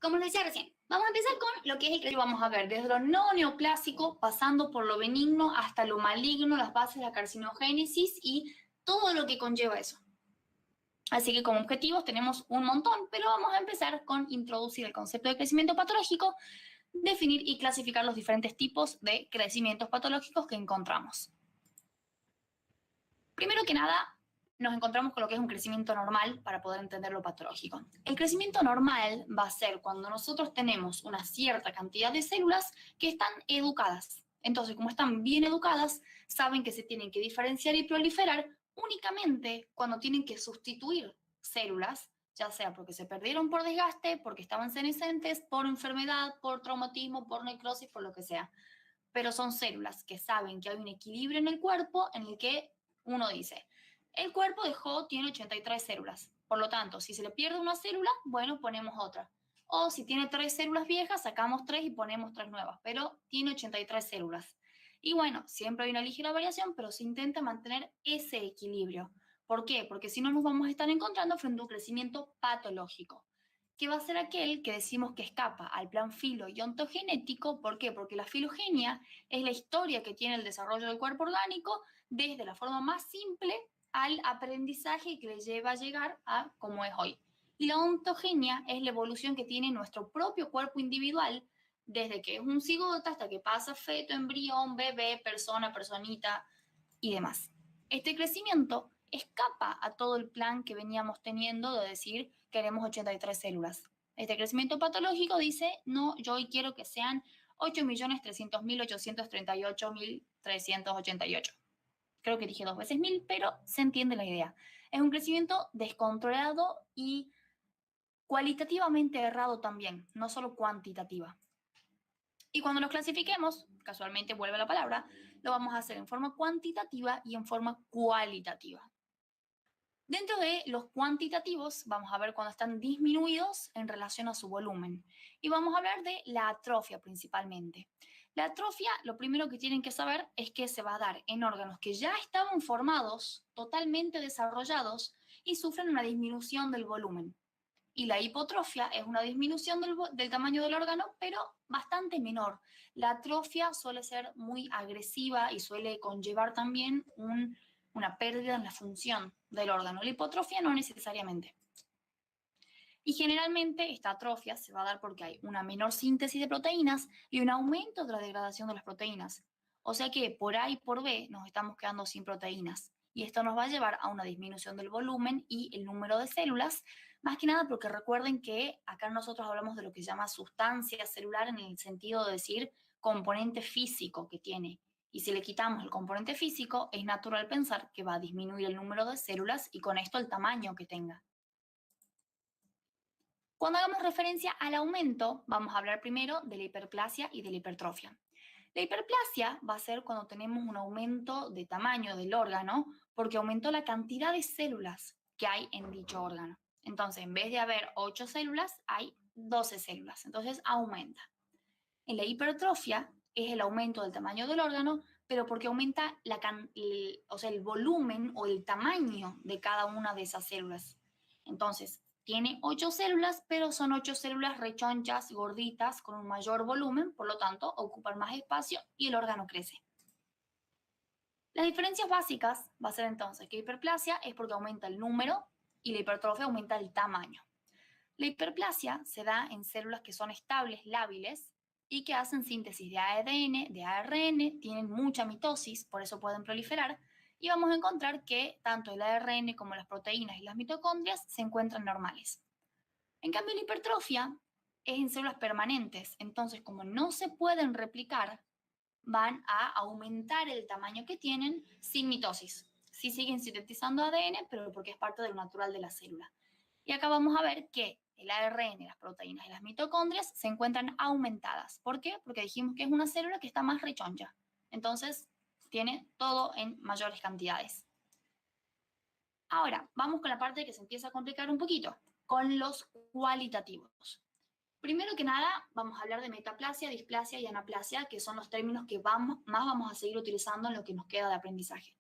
Como les decía recién, vamos a empezar con lo que es el crecimiento. Vamos a ver desde lo no neoplásico, pasando por lo benigno hasta lo maligno, las bases de la carcinogénesis y todo lo que conlleva eso. Así que como objetivos tenemos un montón, pero vamos a empezar con introducir el concepto de crecimiento patológico, definir y clasificar los diferentes tipos de crecimientos patológicos que encontramos. Primero que nada, nos encontramos con lo que es un crecimiento normal para poder entender lo patológico. El crecimiento normal va a ser cuando nosotros tenemos una cierta cantidad de células que están educadas. Entonces, como están bien educadas, saben que se tienen que diferenciar y proliferar únicamente cuando tienen que sustituir células, ya sea porque se perdieron por desgaste, porque estaban senescentes, por enfermedad, por traumatismo, por necrosis, por lo que sea. Pero son células que saben que hay un equilibrio en el cuerpo en el que uno dice, el cuerpo tiene 83 células. Por lo tanto, si se le pierde una célula, bueno, ponemos otra. O si tiene 3 células viejas, sacamos 3 y ponemos 3 nuevas. Pero tiene 83 células. Y bueno, siempre hay una ligera variación, pero se intenta mantener ese equilibrio. ¿Por qué? Porque si no nos vamos a estar encontrando frente a un crecimiento patológico, que va a ser aquel que decimos que escapa al plan filo y ontogenético. ¿Por qué? Porque la filogenia es la historia que tiene el desarrollo del cuerpo orgánico desde la forma más simple al aprendizaje que le lleva a llegar a como es hoy. Y la ontogenia es la evolución que tiene nuestro propio cuerpo individual desde que es un cigoto hasta que pasa feto, embrión, bebé, persona, personita y demás. Este crecimiento escapa a todo el plan que veníamos teniendo de decir queremos 83 células. Este crecimiento patológico dice, no, yo hoy quiero que sean 8.300.838.388. Creo que dije 2 veces 1000, pero se entiende la idea. Es un crecimiento descontrolado y cualitativamente errado también, no solo cuantitativa. Y cuando los clasifiquemos, casualmente vuelve la palabra, lo vamos a hacer en forma cuantitativa y en forma cualitativa. Dentro de los cuantitativos, vamos a ver cuando están disminuidos en relación a su volumen. Y vamos a hablar de la atrofia principalmente. La atrofia, lo primero que tienen que saber es que se va a dar en órganos que ya estaban formados, totalmente desarrollados, y sufren una disminución del volumen. Y la hipotrofia es una disminución del tamaño del órgano, pero bastante menor. La atrofia suele ser muy agresiva y suele conllevar también una pérdida en la función del órgano. La hipotrofia no necesariamente. Y generalmente esta atrofia se va a dar porque hay una menor síntesis de proteínas y un aumento de la degradación de las proteínas. O sea que por A y por B nos estamos quedando sin proteínas. Y esto nos va a llevar a una disminución del volumen y el número de células, más que nada porque recuerden que acá nosotros hablamos de lo que se llama sustancia celular en el sentido de decir componente físico que tiene. Y si le quitamos el componente físico, es natural pensar que va a disminuir el número de células y con esto el tamaño que tenga. Cuando hagamos referencia al aumento, vamos a hablar primero de la hiperplasia y de la hipertrofia. La hiperplasia va a ser cuando tenemos un aumento de tamaño del órgano porque aumentó la cantidad de células que hay en dicho órgano. Entonces, en vez de haber 8 células, hay 12 células. Entonces, aumenta. En la hipertrofia es el aumento del tamaño del órgano, pero porque aumenta el volumen o el tamaño de cada una de esas células. Entonces, tiene 8 células, pero son 8 células rechonchas, gorditas, con un mayor volumen, por lo tanto, ocupan más espacio y el órgano crece. Las diferencias básicas va a ser entonces que hiperplasia es porque aumenta el número y la hipertrofia aumenta el tamaño. La hiperplasia se da en células que son estables, lábiles, y que hacen síntesis de ADN, de ARN, tienen mucha mitosis, por eso pueden proliferar, y vamos a encontrar que tanto el ARN como las proteínas y las mitocondrias se encuentran normales. En cambio, la hipertrofia es en células permanentes, entonces como no se pueden replicar, van a aumentar el tamaño que tienen sin mitosis. Sí siguen sintetizando ADN, pero porque es parte de lo natural de la célula. Y acá vamos a ver que el ARN, las proteínas y las mitocondrias se encuentran aumentadas. ¿Por qué? Porque dijimos que es una célula que está más rechoncha. Entonces, tiene todo en mayores cantidades. Ahora, vamos con la parte que se empieza a complicar un poquito, con los cualitativos. Primero que nada, vamos a hablar de metaplasia, displasia y anaplasia, que son los términos que más vamos a seguir utilizando en lo que nos queda de aprendizaje.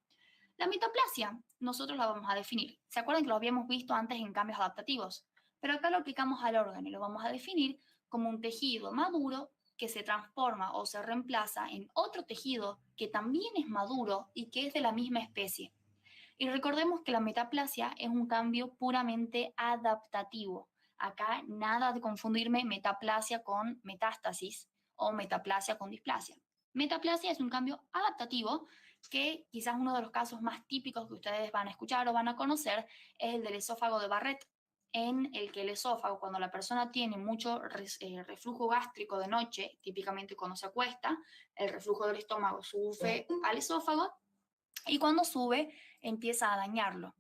La metaplasia, nosotros la vamos a definir. ¿Se acuerdan que lo habíamos visto antes en cambios adaptativos? Pero acá lo aplicamos al órgano y lo vamos a definir como un tejido maduro que se transforma o se reemplaza en otro tejido que también es maduro y que es de la misma especie. Y recordemos que la metaplasia es un cambio puramente adaptativo. Acá nada de confundirme metaplasia con metástasis o metaplasia con displasia. Metaplasia es un cambio adaptativo que quizás uno de los casos más típicos que ustedes van a escuchar o van a conocer es el del esófago de Barrett, en el que el esófago, cuando la persona tiene mucho reflujo gástrico de noche, típicamente cuando se acuesta, el reflujo del estómago sube al esófago y cuando sube empieza a dañarlo.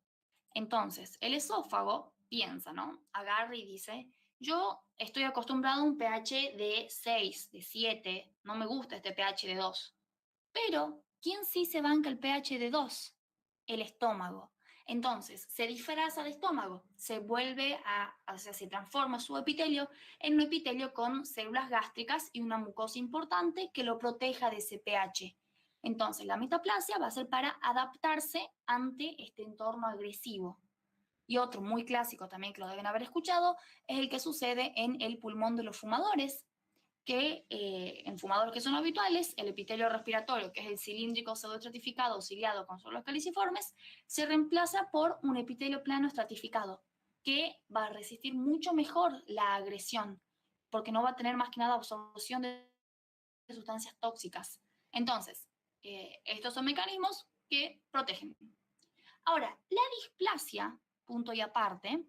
Entonces, el esófago piensa, ¿no? Agarra y dice, yo estoy acostumbrado a un pH de 6, de 7, no me gusta este pH de 2. Pero, ¿quién sí se banca el pH de 2? El estómago. Entonces, se disfraza de estómago, se vuelve o sea, se transforma su epitelio en un epitelio con células gástricas y una mucosa importante que lo proteja de ese pH. Entonces, la metaplasia va a ser para adaptarse ante este entorno agresivo. Y otro muy clásico también que lo deben haber escuchado es el que sucede en el pulmón de los fumadores, que en fumadores que son habituales, el epitelio respiratorio, que es el cilíndrico pseudoestratificado o ciliado con solos caliciformes, se reemplaza por un epitelio plano estratificado, que va a resistir mucho mejor la agresión, porque no va a tener más que nada absorción de sustancias tóxicas. Entonces, estos son mecanismos que protegen. Ahora, la displasia, punto y aparte,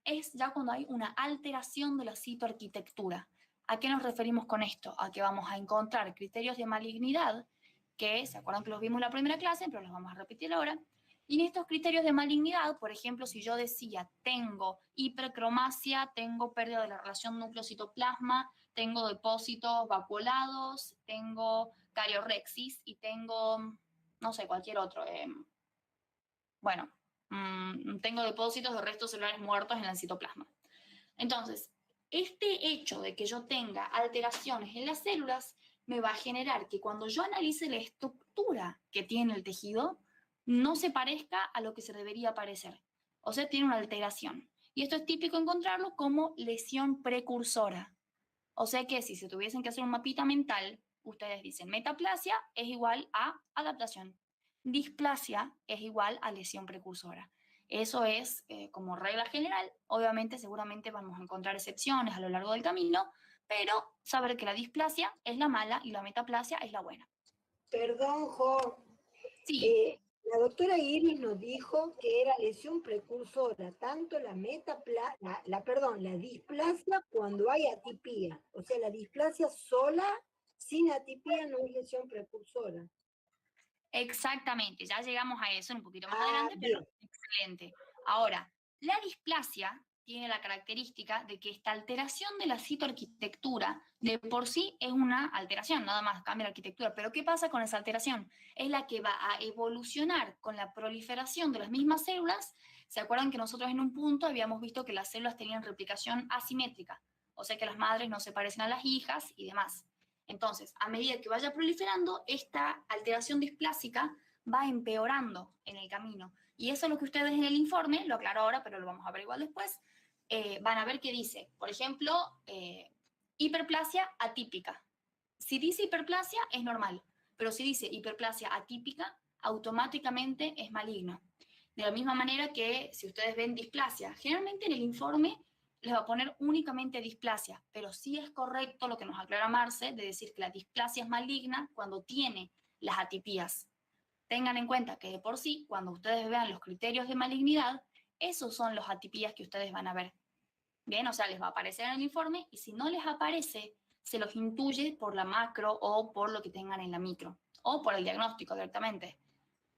es ya cuando hay una alteración de la citoarquitectura. ¿A qué nos referimos con esto? A que vamos a encontrar criterios de malignidad, que se acuerdan que los vimos en la primera clase, pero los vamos a repetir ahora. Y en estos criterios de malignidad, por ejemplo, si yo decía tengo hipercromasia, tengo pérdida de la relación núcleo-citoplasma, tengo depósitos vacuolados, tengo cariorexis y tengo, no sé, cualquier otro. Bueno, tengo depósitos de restos celulares muertos en el citoplasma. Entonces, este hecho de que yo tenga alteraciones en las células me va a generar que cuando yo analice la estructura que tiene el tejido, no se parezca a lo que se debería parecer. O sea, tiene una alteración. Y esto es típico encontrarlo como lesión precursora. O sea que si se tuviesen que hacer un mapita mental, ustedes dicen metaplasia es igual a adaptación. Displasia es igual a lesión precursora. Eso es como regla general. Obviamente, seguramente vamos a encontrar excepciones a lo largo del camino, pero saber que la displasia es la mala y la metaplasia es la buena. Perdón, Jo. Sí, La doctora Iris nos dijo que era lesión precursora, tanto la displasia cuando hay atipía. O sea, la displasia sola, sin atipía, no es lesión precursora. exactamente. Ya llegamos a eso un poquito más Ah, adelante, pero bien. excelente. Ahora, la displasia tiene la característica de que esta alteración de la citoarquitectura de por sí es una alteración, nada más cambia la arquitectura. Pero ¿qué pasa con esa alteración? Es la que va a evolucionar con la proliferación de las mismas células. ¿Se acuerdan que nosotros en un punto habíamos visto que las células tenían replicación asimétrica? O sea que las madres no se parecen a las hijas y demás. Entonces, a medida que vaya proliferando, esta alteración displásica va empeorando en el camino. Y eso es lo que ustedes en el informe, lo aclaro ahora, pero lo vamos a ver igual después, van a ver que dice, por ejemplo, hiperplasia atípica. Si dice hiperplasia, es normal, pero si dice hiperplasia atípica, automáticamente es maligno. De la misma manera que si ustedes ven displasia, generalmente en el informe les va a poner únicamente displasia, pero sí es correcto lo que nos aclara Marce de decir que la displasia es maligna cuando tiene las atipías. Tengan en cuenta que de por sí, cuando ustedes vean los criterios de malignidad, esos son los atipías que ustedes van a ver. Bien, o sea, les va a aparecer en el informe y si no les aparece, se los intuye por la macro o por lo que tengan en la micro o por el diagnóstico directamente.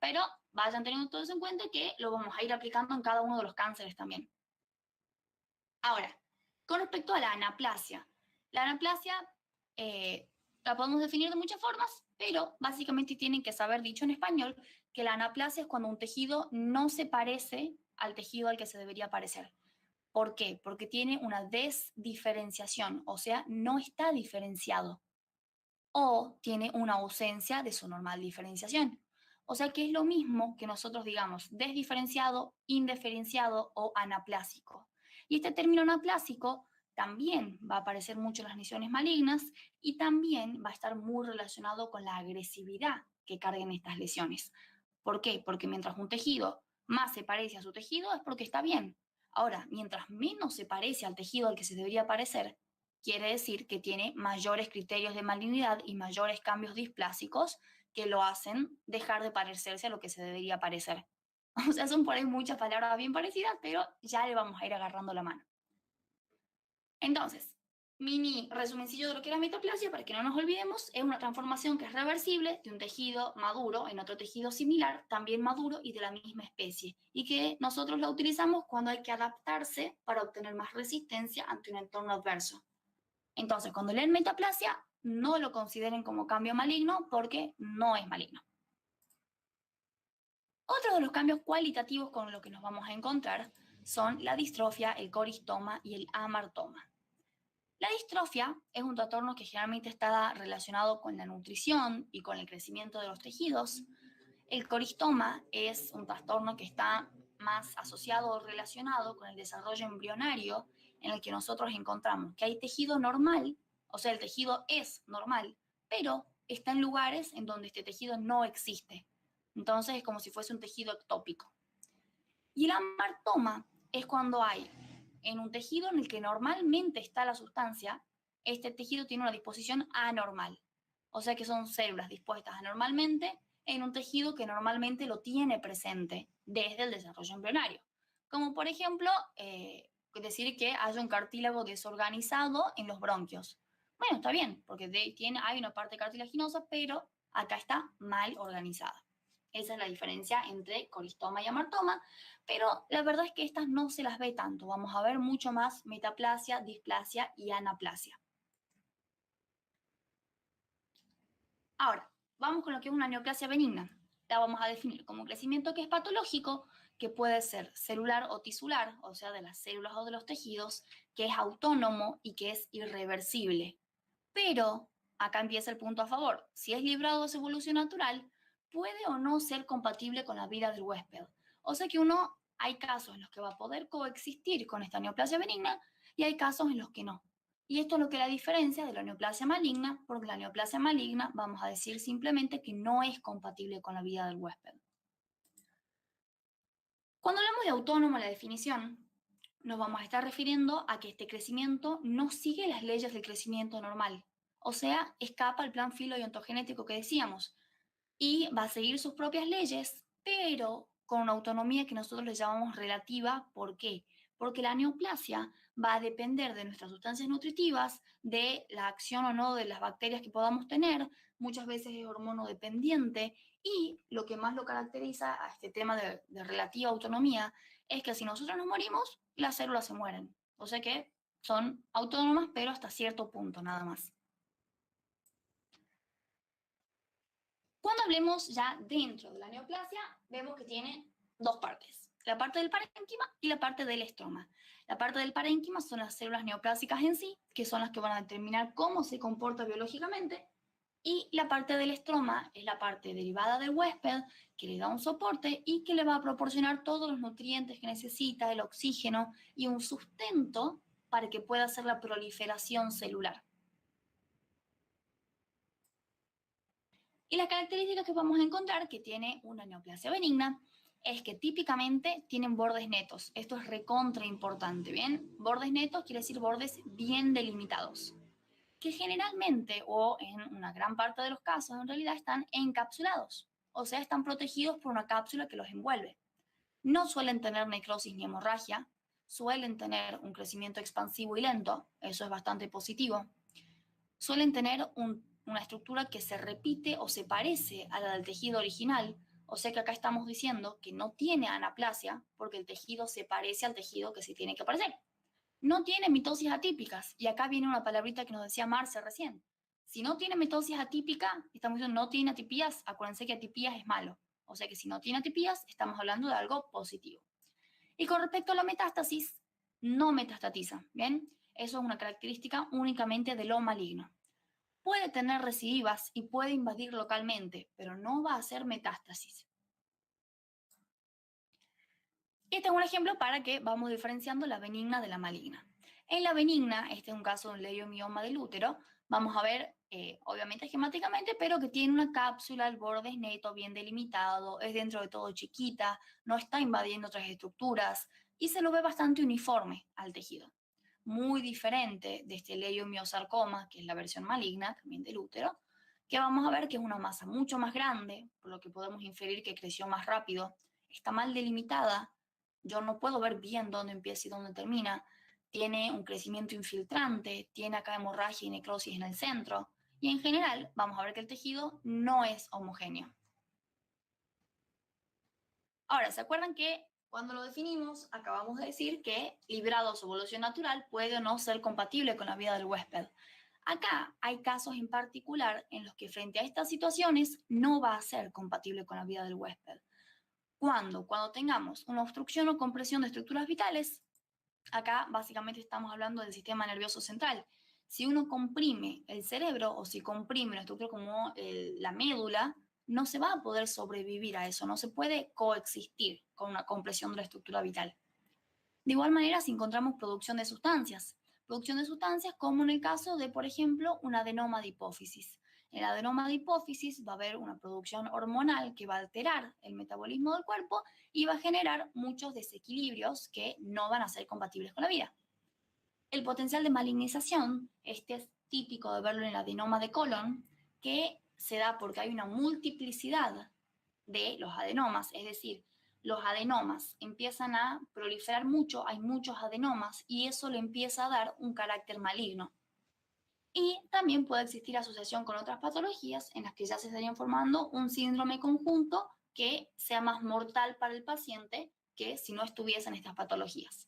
Pero vayan teniendo todo eso en cuenta que lo vamos a ir aplicando en cada uno de los cánceres también. Ahora, con respecto a la anaplasia la podemos definir de muchas formas, pero básicamente tienen que saber, dicho en español, que la anaplasia es cuando un tejido no se parece al tejido al que se debería parecer. ¿Por qué? Porque tiene una desdiferenciación, o sea, no está diferenciado o tiene una ausencia de su normal diferenciación. O sea que es lo mismo que nosotros digamos desdiferenciado, indiferenciado o anaplásico. Y este término anaplásico también va a aparecer mucho en las lesiones malignas y también va a estar muy relacionado con la agresividad que carguen estas lesiones. ¿Por qué? Porque mientras un tejido más se parece a su tejido es porque está bien. Ahora, mientras menos se parece al tejido al que se debería parecer, quiere decir que tiene mayores criterios de malignidad y mayores cambios displásicos que lo hacen dejar de parecerse a lo que se debería parecer. O sea, son por ahí muchas palabras bien parecidas, pero ya le vamos a ir agarrando la mano. Entonces, mini resumencillo de lo que es la metaplasia, para que no nos olvidemos, es una transformación que es reversible de un tejido maduro en otro tejido similar, también maduro y de la misma especie, y que nosotros la utilizamos cuando hay que adaptarse para obtener más resistencia ante un entorno adverso. Entonces, cuando leen metaplasia, no lo consideren como cambio maligno porque no es maligno. Otro de los cambios cualitativos con los que nos vamos a encontrar son la distrofia, el coristoma y el amartoma. La distrofia es un trastorno que generalmente está relacionado con la nutrición y con el crecimiento de los tejidos. El coristoma es un trastorno que está más asociado o relacionado con el desarrollo embrionario, en el que nosotros encontramos que hay tejido normal, o sea, el tejido es normal, pero está en lugares en donde este tejido no existe. Entonces es como si fuese un tejido ectópico. Y el amartoma es cuando hay en un tejido en el que normalmente está la sustancia, este tejido tiene una disposición anormal. O sea que son células dispuestas anormalmente en un tejido que normalmente lo tiene presente desde el desarrollo embrionario. Como por ejemplo, decir que haya un cartílago desorganizado en los bronquios. Bueno, está bien, porque hay una parte cartilaginosa, pero acá está mal organizada. Esa es la diferencia entre coristoma y amartoma, pero la verdad es que estas no se las ve tanto. Vamos a ver mucho más metaplasia, displasia y anaplasia. Ahora, vamos con lo que es una neoplasia benigna. La vamos a definir como un crecimiento que es patológico, que puede ser celular o tisular, o sea, de las células o de los tejidos, que es autónomo y que es irreversible. Pero acá empieza el punto a favor. Si es librado de su evolución natural, puede o no ser compatible con la vida del huésped. O sea que hay casos en los que va a poder coexistir con esta neoplasia benigna y hay casos en los que no. Y esto es lo que la diferencia de la neoplasia maligna, porque la neoplasia maligna vamos a decir simplemente que no es compatible con la vida del huésped. Cuando hablamos de autónomo, la definición, nos vamos a estar refiriendo a que este crecimiento no sigue las leyes del crecimiento normal, o sea, escapa al plan filo y ontogenético que decíamos, y va a seguir sus propias leyes, pero con una autonomía que nosotros le llamamos relativa. ¿Por qué? Porque la neoplasia va a depender de nuestras sustancias nutritivas, de la acción o no de las bacterias que podamos tener, muchas veces es hormonodependiente, y lo que más lo caracteriza a este tema de relativa autonomía es que si nosotros nos morimos, las células se mueren. O sea que son autónomas, pero hasta cierto punto nada más. Cuando hablemos ya dentro de la neoplasia, vemos que tiene dos partes, la parte del parénquima y la parte del estroma. La parte del parénquima son las células neoplásicas en sí, que son las que van a determinar cómo se comporta biológicamente, y la parte del estroma es la parte derivada del huésped, que le da un soporte y que le va a proporcionar todos los nutrientes que necesita, el oxígeno y un sustento para que pueda hacer la proliferación celular. Y las características que vamos a encontrar que tiene una neoplasia benigna es que típicamente tienen bordes netos. Esto es recontra importante, ¿bien? Bordes netos quiere decir bordes bien delimitados, que generalmente o en una gran parte de los casos en realidad están encapsulados, o sea, están protegidos por una cápsula que los envuelve. No suelen tener necrosis ni hemorragia, suelen tener un crecimiento expansivo y lento, eso es bastante positivo. Suelen tener una estructura que se repite o se parece a la del tejido original, o sea que acá estamos diciendo que no tiene anaplasia porque el tejido se parece al tejido que se tiene que parecer. No tiene mitosis atípicas, y acá viene una palabrita que nos decía Marce recién. Si no tiene mitosis atípica, estamos diciendo no tiene atipías, acuérdense que atipías es malo, o sea que si no tiene atipías, estamos hablando de algo positivo. Y con respecto a la metástasis, no metastatiza, ¿bien? Eso es una característica únicamente de lo maligno. Puede tener recidivas y puede invadir localmente, pero no va a hacer metástasis. Este es un ejemplo para que vamos diferenciando la benigna de la maligna. En la benigna, este es un caso de un leiomioma del útero, vamos a ver, obviamente esquemáticamente, pero que tiene una cápsula, el borde es neto, bien delimitado, es dentro de todo chiquita, no está invadiendo otras estructuras y se lo ve bastante uniforme al tejido. Muy diferente de este leiomiosarcoma, que es la versión maligna también del útero, que vamos a ver que es una masa mucho más grande, por lo que podemos inferir que creció más rápido, está mal delimitada, yo no puedo ver bien dónde empieza y dónde termina, tiene un crecimiento infiltrante, tiene acá hemorragia y necrosis en el centro, y en general vamos a ver que el tejido no es homogéneo. Ahora, ¿se acuerdan que cuando lo definimos acabamos de decir que librado a su evolución natural puede o no ser compatible con la vida del huésped? Acá hay casos en particular en los que frente a estas situaciones no va a ser compatible con la vida del huésped. Cuando tengamos una obstrucción o compresión de estructuras vitales, acá básicamente estamos hablando del sistema nervioso central. Si uno comprime el cerebro o si comprime una estructura como la médula, no se va a poder sobrevivir a eso, no se puede coexistir con una compresión de la estructura vital. De igual manera, si encontramos producción de sustancias como en el caso de, por ejemplo, un adenoma de hipófisis. En el adenoma de hipófisis va a haber una producción hormonal que va a alterar el metabolismo del cuerpo y va a generar muchos desequilibrios que no van a ser compatibles con la vida. El potencial de malignización, este es típico de verlo en el adenoma de colon, que se da porque hay una multiplicidad de los adenomas, es decir, los adenomas empiezan a proliferar mucho, hay muchos adenomas y eso le empieza a dar un carácter maligno. Y también puede existir asociación con otras patologías en las que ya se estarían formando un síndrome conjunto que sea más mortal para el paciente que si no estuviesen estas patologías.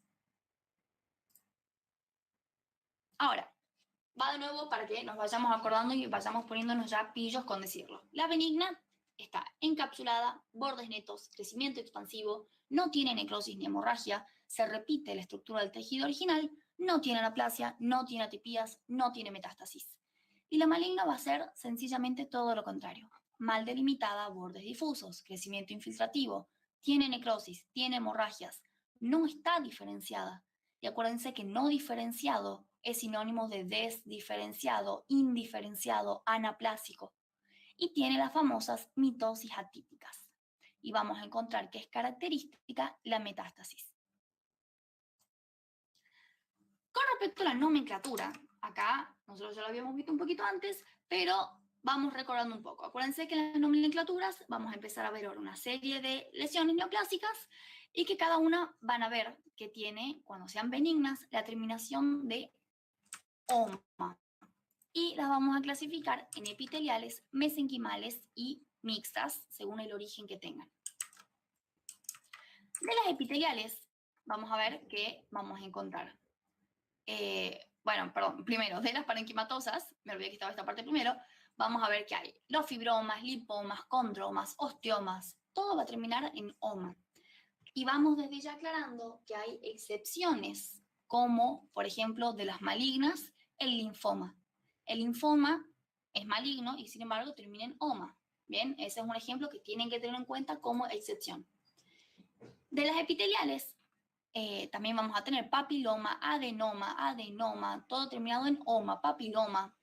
Ahora, va de nuevo para que nos vayamos acordando y vayamos poniéndonos ya pillos con decirlo. La benigna está encapsulada, bordes netos, crecimiento expansivo, no tiene necrosis ni hemorragia, se repite la estructura del tejido original, no tiene anaplasia, no tiene atipías, no tiene metástasis. Y la maligna va a ser sencillamente todo lo contrario. Mal delimitada, bordes difusos, crecimiento infiltrativo, tiene necrosis, tiene hemorragias, no está diferenciada. Y acuérdense que no diferenciado es sinónimo de desdiferenciado, indiferenciado, anaplásico. Y tiene las famosas mitosis atípicas. Y vamos a encontrar que es característica la metástasis. Con respecto a la nomenclatura, acá nosotros ya lo habíamos visto un poquito antes, pero vamos recordando un poco. Acuérdense que en las nomenclaturas vamos a empezar a ver ahora una serie de lesiones neoplásicas y que cada una van a ver que tiene, cuando sean benignas, la terminación de OMA. Y las vamos a clasificar en epiteliales, mesenquimales y mixtas, según el origen que tengan. De las epiteliales, vamos a ver que vamos a encontrar primero, de las parenquimatosas, me olvidé que estaba esta parte primero, vamos a ver que hay los fibromas, lipomas, condromas, osteomas, todo va a terminar en oma. Y vamos desde ya aclarando que hay excepciones, como por ejemplo de las malignas, el linfoma. El linfoma es maligno y sin embargo termina en oma. Bien, ese es un ejemplo que tienen que tener en cuenta como excepción. De las epiteliales, también vamos a tener papiloma, adenoma, todo terminado en oma, papiloma.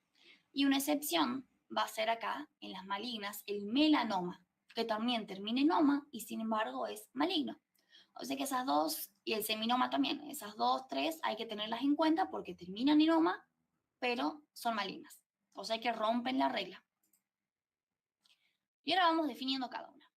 Y una excepción va a ser acá, en las malignas, el melanoma, que también termina en oma y sin embargo es maligno. O sea que esas dos, y el seminoma también, esas dos, tres, hay que tenerlas en cuenta porque terminan en oma, pero son malignas. O sea que rompen la regla. Y ahora vamos definiendo cada una.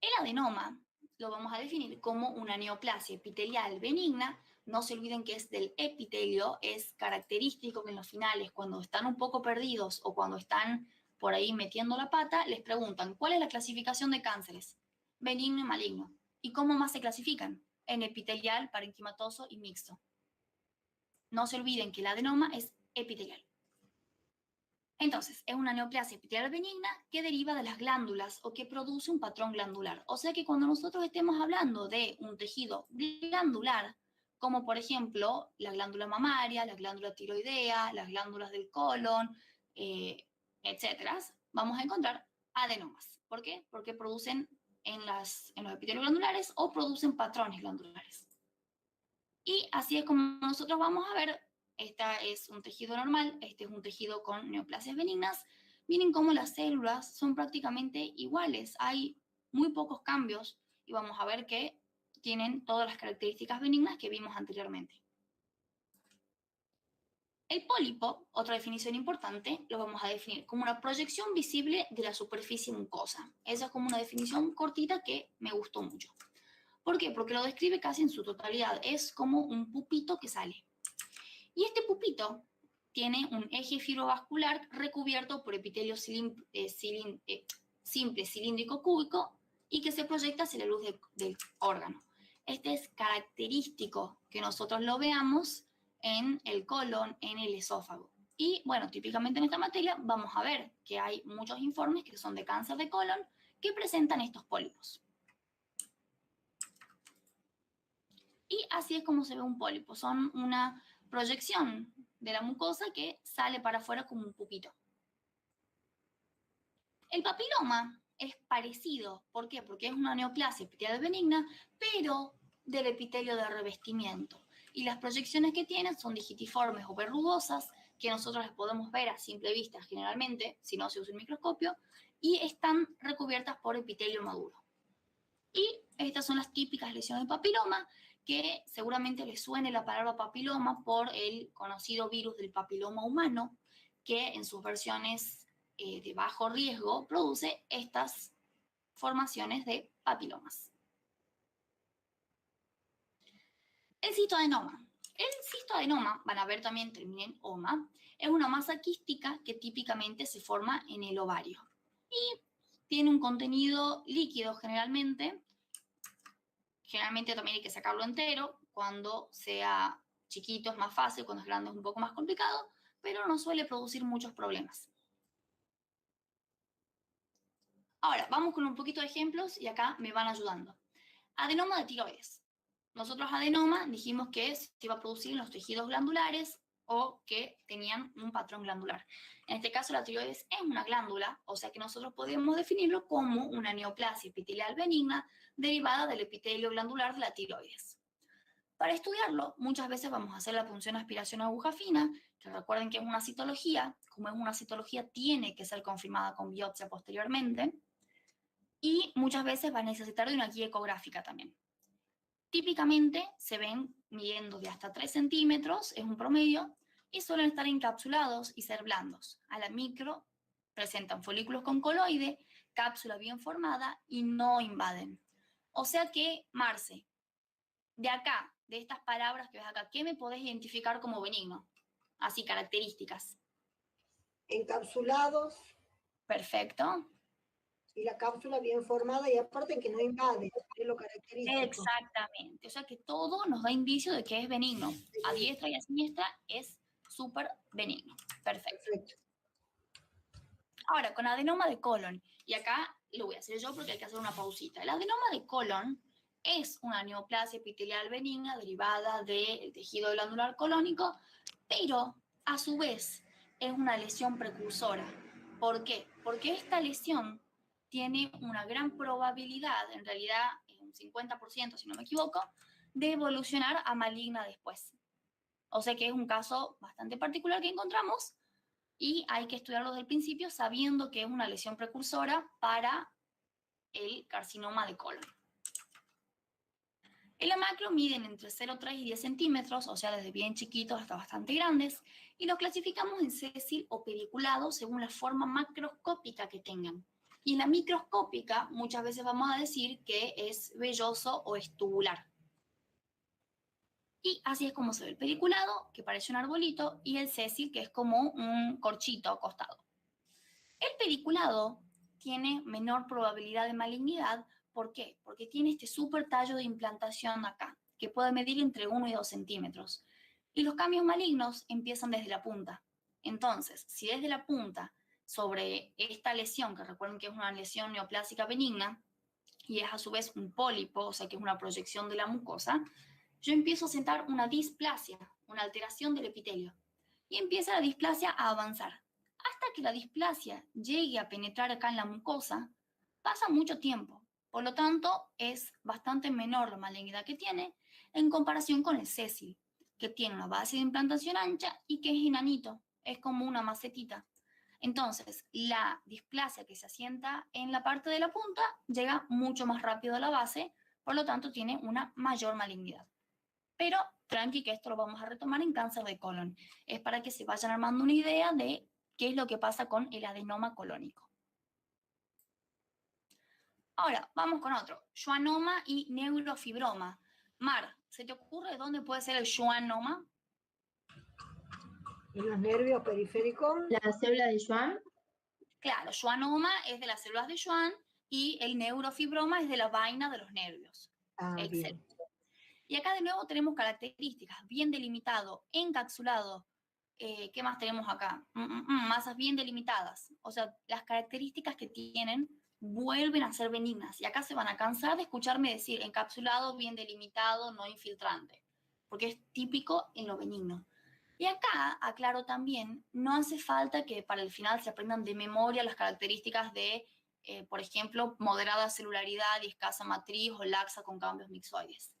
El adenoma lo vamos a definir como una neoplasia epitelial benigna. No se olviden que es del epitelio, es característico que en los finales, cuando están un poco perdidos o cuando están por ahí metiendo la pata, les preguntan, ¿cuál es la clasificación de cánceres? Benigno y maligno. ¿Y cómo más se clasifican? En epitelial, parenquimatoso y mixto. No se olviden que el adenoma es epitelial. Entonces, es una neoplasia epitelial benigna que deriva de las glándulas o que produce un patrón glandular. O sea que cuando nosotros estemos hablando de un tejido glandular, como por ejemplo la glándula mamaria, la glándula tiroidea, las glándulas del colon, etcétera, vamos a encontrar adenomas. ¿Por qué? Porque producen en los epitelios glandulares o producen patrones glandulares. Y así es como nosotros vamos a ver, este es un tejido normal, este es un tejido con neoplasias benignas. Miren cómo las células son prácticamente iguales, hay muy pocos cambios y vamos a ver que tienen todas las características benignas que vimos anteriormente. El pólipo, otra definición importante, lo vamos a definir como una proyección visible de la superficie mucosa. Esa es como una definición cortita que me gustó mucho. ¿Por qué? Porque lo describe casi en su totalidad. Es como un pupito que sale. Y este pupito tiene un eje fibrovascular recubierto por epitelio simple cilíndrico cúbico y que se proyecta hacia la luz del órgano. Este es característico que nosotros lo veamos en el colon, en el esófago. Y bueno, típicamente en esta materia vamos a ver que hay muchos informes que son de cáncer de colon que presentan estos pólipos. Y así es como se ve un pólipo. Son una proyección de la mucosa que sale para afuera como un pupito. El papiloma es parecido. ¿Por qué? Porque es una neoplasia epitelial benigna, pero del epitelio de revestimiento. Y las proyecciones que tienen son digitiformes o verrugosas, que nosotros las podemos ver a simple vista generalmente, si no se usa el microscopio, y están recubiertas por epitelio maduro. Y estas son las típicas lesiones de papiloma, que seguramente les suene la palabra papiloma por el conocido virus del papiloma humano, que en sus versiones de bajo riesgo produce estas formaciones de papilomas. El cistoadenoma. El cistoadenoma, van a ver también termina en oma, es una masa quística que típicamente se forma en el ovario. Y tiene un contenido líquido generalmente también hay que sacarlo entero. Cuando sea chiquito es más fácil, cuando es grande es un poco más complicado, pero no suele producir muchos problemas. Ahora, vamos con un poquito de ejemplos y acá me van ayudando. Adenoma de tiroides. Nosotros adenoma dijimos que se iba a producir en los tejidos glandulares o que tenían un patrón glandular. En este caso la tiroides es una glándula, o sea que nosotros podemos definirlo como una neoplasia epitelial benigna derivada del epitelio glandular de la tiroides. Para estudiarlo, muchas veces vamos a hacer la punción aspiración a aguja fina, que recuerden que es una citología. Como es una citología, tiene que ser confirmada con biopsia posteriormente. Y muchas veces va a necesitar de una guía ecográfica también. Típicamente se ven midiendo de hasta 3 centímetros, es un promedio, y suelen estar encapsulados y ser blandos. A la micro presentan folículos con coloide, cápsula bien formada y no invaden. O sea que, Marce, de acá, de estas palabras que ves acá, ¿qué me podés identificar como benigno? Así, características. Encapsulados. Perfecto. Y la cápsula bien formada y aparte que no invade, es lo característico. Exactamente. O sea que todo nos da indicio de que es benigno. A diestra y a siniestra es súper benigno. Perfecto. Perfecto. Ahora, con adenoma de colon, y acá lo voy a hacer yo porque hay que hacer una pausita. El adenoma de colon es una neoplasia epitelial benigna derivada del tejido glandular colónico, pero a su vez es una lesión precursora. ¿Por qué? Porque esta lesión tiene una gran probabilidad, en realidad un 50% si no me equivoco, de evolucionar a maligna después. O sea que es un caso bastante particular que encontramos y hay que estudiarlo desde el principio sabiendo que es una lesión precursora para el carcinoma de colon. El macro miden entre 0,3 y 10 centímetros, o sea, desde bien chiquitos hasta bastante grandes, y los clasificamos en sésil o pediculado según la forma macroscópica que tengan. Y en la microscópica muchas veces vamos a decir que es velloso o es tubular. Y así es como se ve el pediculado, que parece un arbolito, y el sésil, que es como un corchito acostado. El pediculado tiene menor probabilidad de malignidad. ¿Por qué? Porque tiene este super tallo de implantación acá, que puede medir entre 1 y 2 centímetros. Y los cambios malignos empiezan desde la punta. Entonces, si desde la punta, sobre esta lesión, que recuerden que es una lesión neoplásica benigna, y es a su vez un pólipo, o sea que es una proyección de la mucosa, yo empiezo a sentar una displasia, una alteración del epitelio. Y empieza la displasia a avanzar. Hasta que la displasia llegue a penetrar acá en la mucosa, pasa mucho tiempo. Por lo tanto, es bastante menor la malignidad que tiene en comparación con el sésil, que tiene una base de implantación ancha y que es enanito, es como una macetita. Entonces, la displasia que se asienta en la parte de la punta llega mucho más rápido a la base, por lo tanto tiene una mayor malignidad. Pero tranqui que esto lo vamos a retomar en cáncer de colon. Es para que se vayan armando una idea de qué es lo que pasa con el adenoma colónico. Ahora, vamos con otro. Schwannoma y neurofibroma. Mar, ¿se te ocurre dónde puede ser el schwannoma? ¿En los nervios periféricos? La célula de Schwann. Claro, schwannoma es de las células de Schwann y el neurofibroma es de la vaina de los nervios. Ah, Excelente. bien. Y acá de nuevo tenemos características, bien delimitado, encapsulado. ¿Qué más tenemos acá? Masas bien delimitadas. O sea, las características que tienen vuelven a ser benignas. Y acá se van a cansar de escucharme decir encapsulado, bien delimitado, no infiltrante, porque es típico en lo benigno. Y acá, aclaro también, no hace falta que para el final se aprendan de memoria las características de, por ejemplo, moderada celularidad y escasa matriz o laxa con cambios mixoides.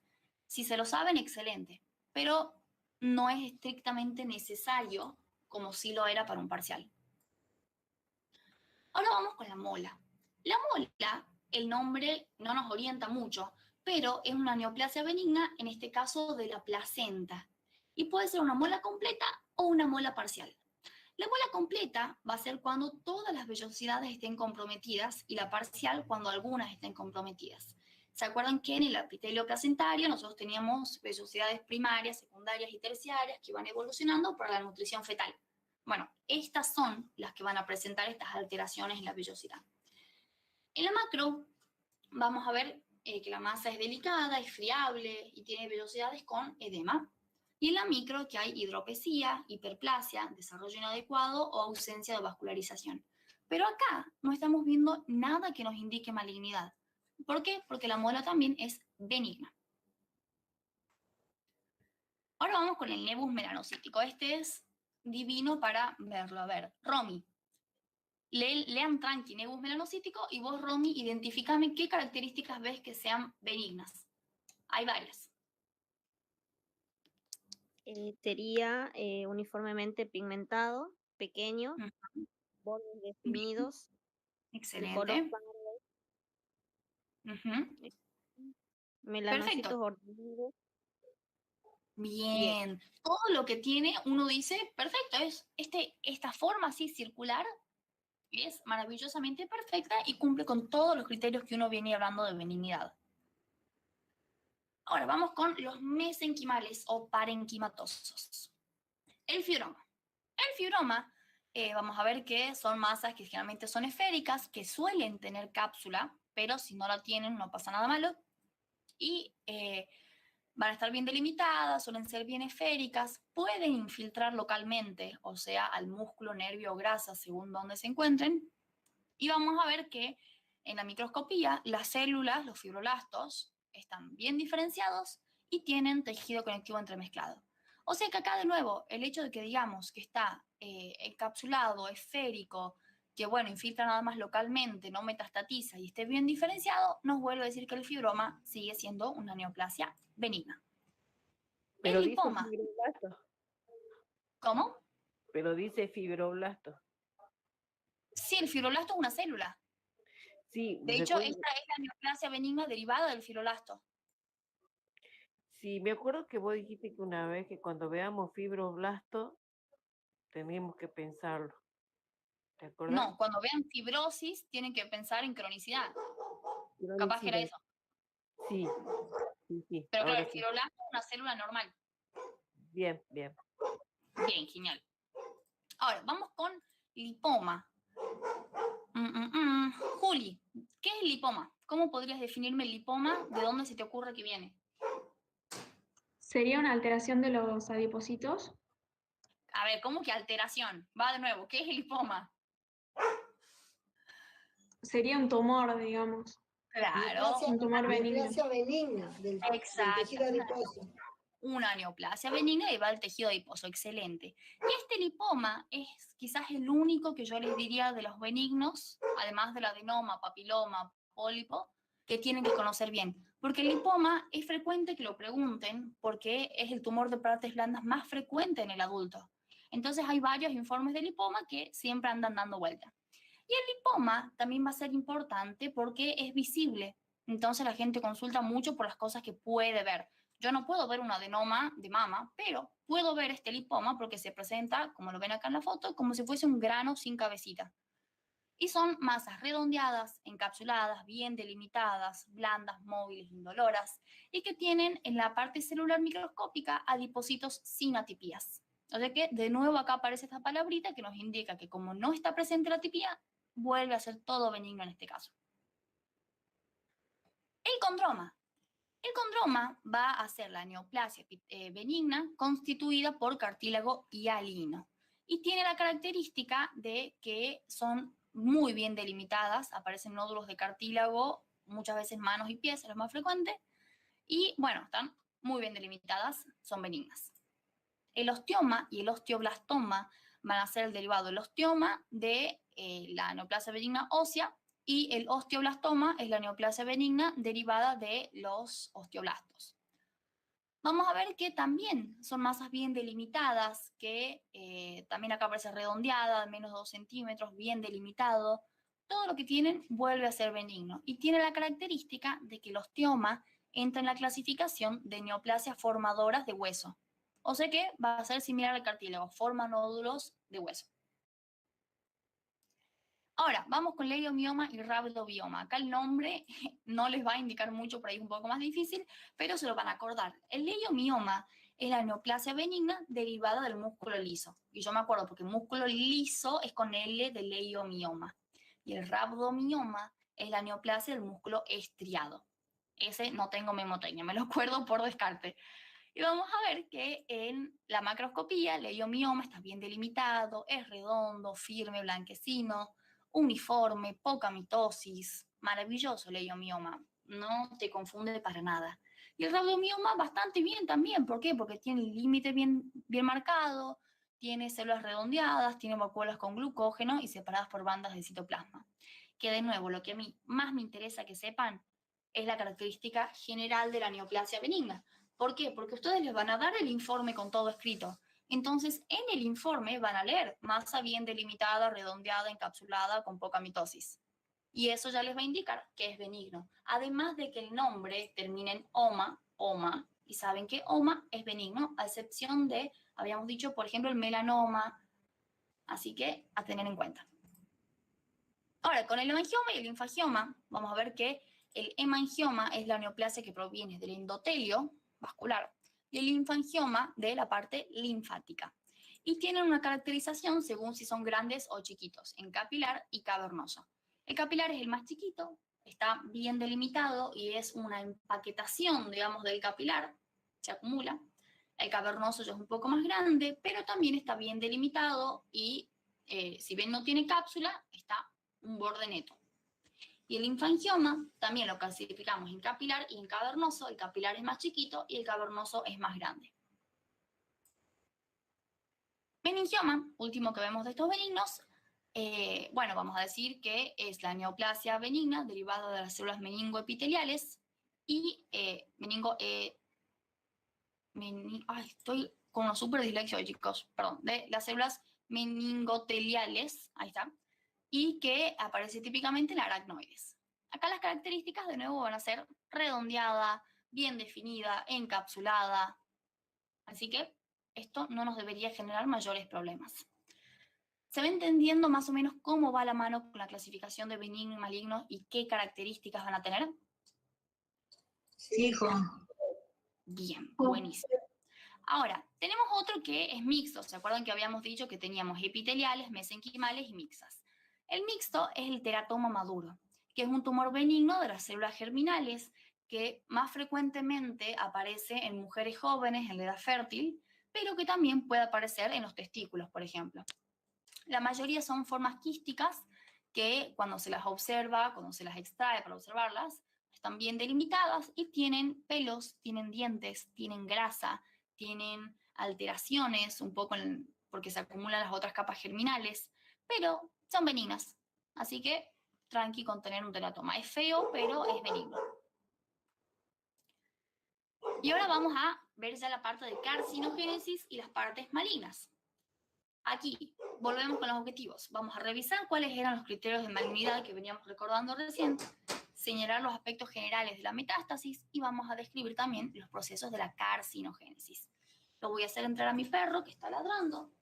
Si se lo saben, excelente, pero no es estrictamente necesario como sí lo era para un parcial. Ahora vamos con la mola. La mola, el nombre no nos orienta mucho, pero es una neoplasia benigna, en este caso de la placenta, y puede ser una mola completa o una mola parcial. La mola completa va a ser cuando todas las vellosidades estén comprometidas y la parcial cuando algunas estén comprometidas. ¿Se acuerdan que en el epitelio placentario nosotros teníamos vellosidades primarias, secundarias y terciarias que iban evolucionando para la nutrición fetal? Bueno, estas son las que van a presentar estas alteraciones en la vellosidad. En la macro vamos a ver que la masa es delicada, es friable y tiene vellosidades con edema. Y en la micro que hay hidropesía, hiperplasia, desarrollo inadecuado o ausencia de vascularización. Pero acá no estamos viendo nada que nos indique malignidad. ¿Por qué? Porque la mola también es benigna. Ahora vamos con el nebus melanocítico. Este es divino para verlo. A ver, Romy, lean tranqui nebus melanocítico y vos, Romy, identificame qué características ves que sean benignas. Hay varias. Sería uniformemente pigmentado, pequeño, bordes definidos, de color Excelente. pardo, Perfecto. melanocitos ordenados. Bien. Todo lo que tiene, uno dice, perfecto, esta forma así circular es maravillosamente perfecta y cumple con todos los criterios que uno viene hablando de benignidad. Ahora vamos con los mesenquimales o parenquimatosos. El fibroma. El fibroma, vamos a ver que son masas que generalmente son esféricas, que suelen tener cápsula, pero si no la tienen no pasa nada malo. Y van a estar bien delimitadas, suelen ser bien esféricas, pueden infiltrar localmente, o sea, al músculo, nervio o grasa, según donde se encuentren. Y vamos a ver que en la microscopía las células, los fibroblastos, están bien diferenciados y tienen tejido conectivo entremezclado. O sea que acá de nuevo, el hecho de que digamos que está encapsulado, esférico, que bueno, infiltra nada más localmente, no metastatiza y esté bien diferenciado, nos vuelve a decir que el fibroma sigue siendo una neoplasia benigna. Pero El dice lipoma, fibroblasto. ¿cómo? Pero dice fibroblasto. Sí, el fibroblasto es una célula. Sí, De hecho, recuerdo, esta es la neoplasia benigna derivada del fibroblasto. sí, me acuerdo que vos dijiste que una vez que cuando veamos fibroblasto tenemos que pensarlo. ¿Te acordás? No, cuando vean fibrosis tienen que pensar en cronicidad. Capaz que era Cronicidad. eso. Sí, sí, sí, Pero claro, ahora el sí. fibroblasto es una célula normal. Bien, bien. Bien, genial. Ahora, vamos con lipoma. Juli, ¿qué es el lipoma? ¿Cómo podrías definirme el lipoma? ¿De dónde se te ocurre que viene? ¿Sería una alteración de los adipocitos? A ver, ¿cómo que alteración? Va de nuevo, ¿qué es el lipoma? Sería un tumor, digamos. Claro, Un tumor benigno. Neoplasia benigna del tejido adiposo. Una neoplasia benigna y va al tejido adiposo, excelente. Este lipoma es quizás el único que yo les diría de los benignos, además del adenoma, papiloma, pólipo, que tienen que conocer bien, porque el lipoma es frecuente que lo pregunten porque es el tumor de partes blandas más frecuente en el adulto. Entonces hay varios informes de lipoma que siempre andan dando vuelta. Y el lipoma también va a ser importante porque es visible. Entonces la gente consulta mucho por las cosas que puede ver. Yo no puedo ver un adenoma de mama, pero puedo ver este lipoma porque se presenta, como lo ven acá en la foto, como si fuese un grano sin cabecita. Y son masas redondeadas, encapsuladas, bien delimitadas, blandas, móviles, indoloras, y que tienen en la parte celular microscópica adipocitos sin atipías. O sea que de nuevo acá aparece esta palabrita que nos indica que como no está presente la atipía, vuelve a ser todo benigno en este caso. El condroma. El condroma va a ser la neoplasia benigna constituida por cartílago hialino y tiene la característica de que son muy bien delimitadas, aparecen nódulos de cartílago, muchas veces manos y pies, es lo más frecuente, y bueno, están muy bien delimitadas, son benignas. El osteoma y el osteoblastoma van a ser el derivado del osteoma de la neoplasia benigna ósea y el osteoblastoma es la neoplasia benigna derivada de los osteoblastos. Vamos a ver que también son masas bien delimitadas, que también acá aparece redondeada, de menos de 2 centímetros, bien delimitado. Todo lo que tienen vuelve a ser benigno y tiene la característica de que el osteoma entra en la clasificación de neoplasias formadoras de hueso. O sea que va a ser similar al cartílago, forma nódulos de hueso. Ahora, vamos con leiomioma y rhabdobioma. Acá el nombre no les va a indicar mucho, por ahí es un poco más difícil, pero se lo van a acordar. El leiomioma es la neoplasia benigna derivada del músculo liso. Y yo me acuerdo porque músculo liso es con L de leiomioma. Y el rhabdomioma es la neoplasia del músculo estriado. Ese no tengo memotecnia, me lo acuerdo por descarte. Y vamos a ver que en la macroscopía el leiomioma está bien delimitado, es redondo, firme, blanquecino, uniforme, poca mitosis, maravilloso leiomioma, no te confunde para nada. Y el rhabdomioma bastante bien también, ¿por qué? Porque tiene el límite bien marcado, tiene células redondeadas, tiene vacuolas con glucógeno y separadas por bandas de citoplasma. Que de nuevo, lo que a mí más me interesa que sepan es la característica general de la neoplasia benigna. ¿Por qué? Porque ustedes les van a dar el informe con todo escrito. Entonces, en el informe van a leer masa bien delimitada, redondeada, encapsulada, con poca mitosis. Y eso ya les va a indicar que es benigno. Además de que el nombre termina en oma, y saben que oma es benigno, a excepción de, habíamos dicho, por ejemplo, el melanoma. Así que a tener en cuenta. Ahora, con el hemangioma y el linfangioma, vamos a ver que el hemangioma es la neoplasia que proviene del endotelio vascular y el linfangioma de la parte linfática. Y tienen una caracterización según si son grandes o chiquitos, en capilar y cavernoso. El capilar es el más chiquito, está bien delimitado y es una empaquetación, digamos, del capilar, se acumula. El cavernoso ya es un poco más grande, pero también está bien delimitado y si bien no tiene cápsula, está un borde neto. Y el linfangioma también lo clasificamos en capilar y en cavernoso. El capilar es más chiquito y el cavernoso es más grande. Meningioma, último que vemos de estos benignos, bueno, vamos a decir que es la neoplasia benigna derivada de las células meningoepiteliales y estoy con una súper dislexia hoy, chicos, perdón, de las células meningoteliales, ahí está, y que aparece típicamente en aracnoides. Acá las características de nuevo van a ser redondeada, bien definida, encapsulada, así que esto no nos debería generar mayores problemas. ¿Se va entendiendo más o menos cómo va la mano con la clasificación de benigno y maligno y qué características van a tener? Sí, hijo. Bien, buenísimo. Ahora, tenemos otro que es mixto. ¿Se acuerdan que habíamos dicho que teníamos epiteliales, mesenquimales y mixtas? El mixto es el teratoma maduro, que es un tumor benigno de las células germinales que más frecuentemente aparece en mujeres jóvenes en la edad fértil, pero que también puede aparecer en los testículos, por ejemplo. La mayoría son formas quísticas que cuando se las observa, cuando se las extrae para observarlas, están bien delimitadas y tienen pelos, tienen dientes, tienen grasa, tienen alteraciones un poco porque se acumulan las otras capas germinales, pero son benignas. Así que tranqui con tener un teratoma. Es feo, pero es benigno. Y ahora vamos a ver ya la parte de carcinogénesis y las partes malignas. Aquí volvemos con los objetivos. Vamos a revisar cuáles eran los criterios de malignidad que veníamos recordando recién, señalar los aspectos generales de la metástasis y vamos a describir también los procesos de la carcinogénesis. Lo voy a hacer entrar a mi perro que está ladrando,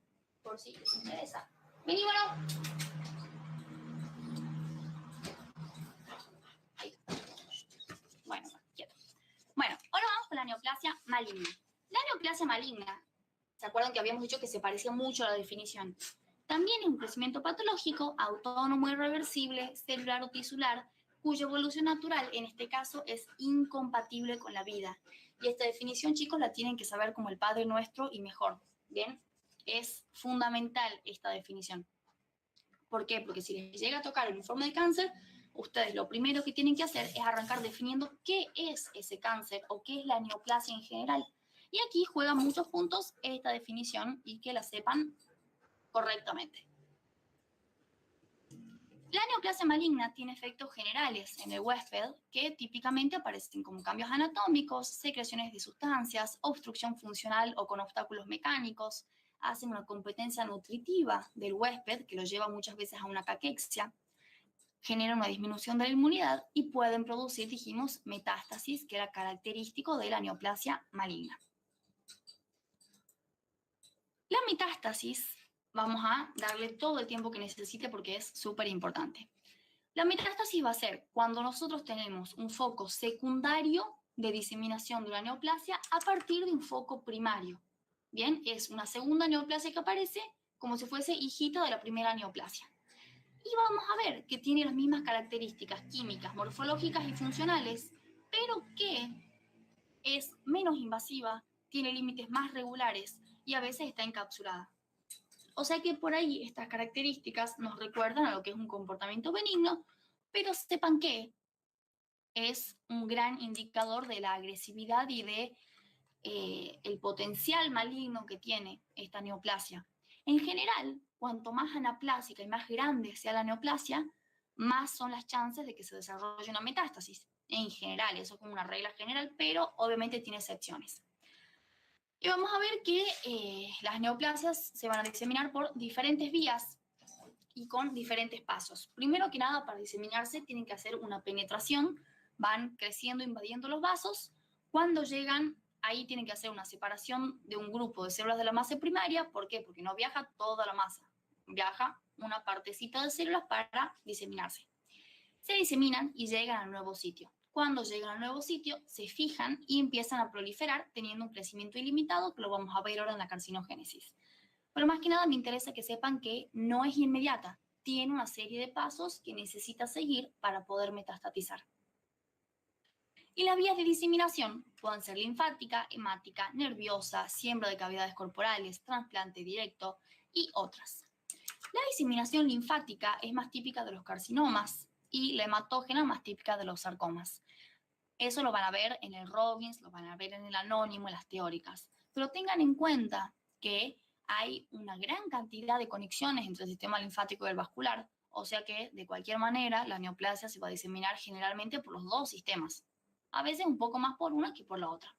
por si les interesa. Vení, bueno. Ahí está. Bueno, quieto. Bueno, ahora vamos con la neoplasia maligna. La neoplasia maligna, ¿se acuerdan que habíamos dicho que se parecía mucho a la definición? También es un crecimiento patológico, autónomo y reversible, celular o tisular, cuya evolución natural, en este caso, es incompatible con la vida. Y esta definición, chicos, la tienen que saber como el Padre Nuestro y mejor. ¿Bien? Es fundamental esta definición. ¿Por qué? Porque si les llega a tocar el informe de cáncer, ustedes lo primero que tienen que hacer es arrancar definiendo qué es ese cáncer o qué es la neoplasia en general. Y aquí juegan muchos puntos esta definición y que la sepan correctamente. La neoplasia maligna tiene efectos generales en el huésped que típicamente aparecen como cambios anatómicos, secreciones de sustancias, obstrucción funcional o con obstáculos mecánicos, hacen una competencia nutritiva del huésped que lo lleva muchas veces a una caquexia, generan una disminución de la inmunidad y pueden producir, dijimos, metástasis, que era característico de la neoplasia maligna. La metástasis, vamos a darle todo el tiempo que necesite porque es súper importante. La metástasis va a ser cuando nosotros tenemos un foco secundario de diseminación de una neoplasia a partir de un foco primario. Bien, es una segunda neoplasia que aparece como si fuese hijita de la primera neoplasia. Y vamos a ver que tiene las mismas características químicas, morfológicas y funcionales, pero que es menos invasiva, tiene límites más regulares y a veces está encapsulada. O sea que por ahí estas características nos recuerdan a lo que es un comportamiento benigno, pero sepan que es un gran indicador de la agresividad y de el potencial maligno que tiene esta neoplasia. En general, cuanto más anaplásica y más grande sea la neoplasia, más son las chances de que se desarrolle una metástasis. En general, eso es como una regla general, pero obviamente tiene excepciones. Y vamos a ver que las neoplasias se van a diseminar por diferentes vías y con diferentes pasos. Primero que nada, para diseminarse tienen que hacer una penetración, van creciendo, invadiendo los vasos. Cuando llegan, ahí tienen que hacer una separación de un grupo de células de la masa primaria. ¿Por qué? Porque no viaja toda la masa, viaja una partecita de células para diseminarse. Se diseminan y llegan al nuevo sitio. Cuando llegan al nuevo sitio, se fijan y empiezan a proliferar, teniendo un crecimiento ilimitado, que lo vamos a ver ahora en la carcinogénesis. Pero más que nada me interesa que sepan que no es inmediata, tiene una serie de pasos que necesita seguir para poder metastatizar. Y las vías de diseminación pueden ser linfática, hemática, nerviosa, siembra de cavidades corporales, trasplante directo y otras. La diseminación linfática es más típica de los carcinomas y la hematógena más típica de los sarcomas. Eso lo van a ver en el Robbins, lo van a ver en el anónimo, en las teóricas. Pero tengan en cuenta que hay una gran cantidad de conexiones entre el sistema linfático y el vascular, o sea que de cualquier manera la neoplasia se va a diseminar generalmente por los dos sistemas, a veces un poco más por una que por la otra.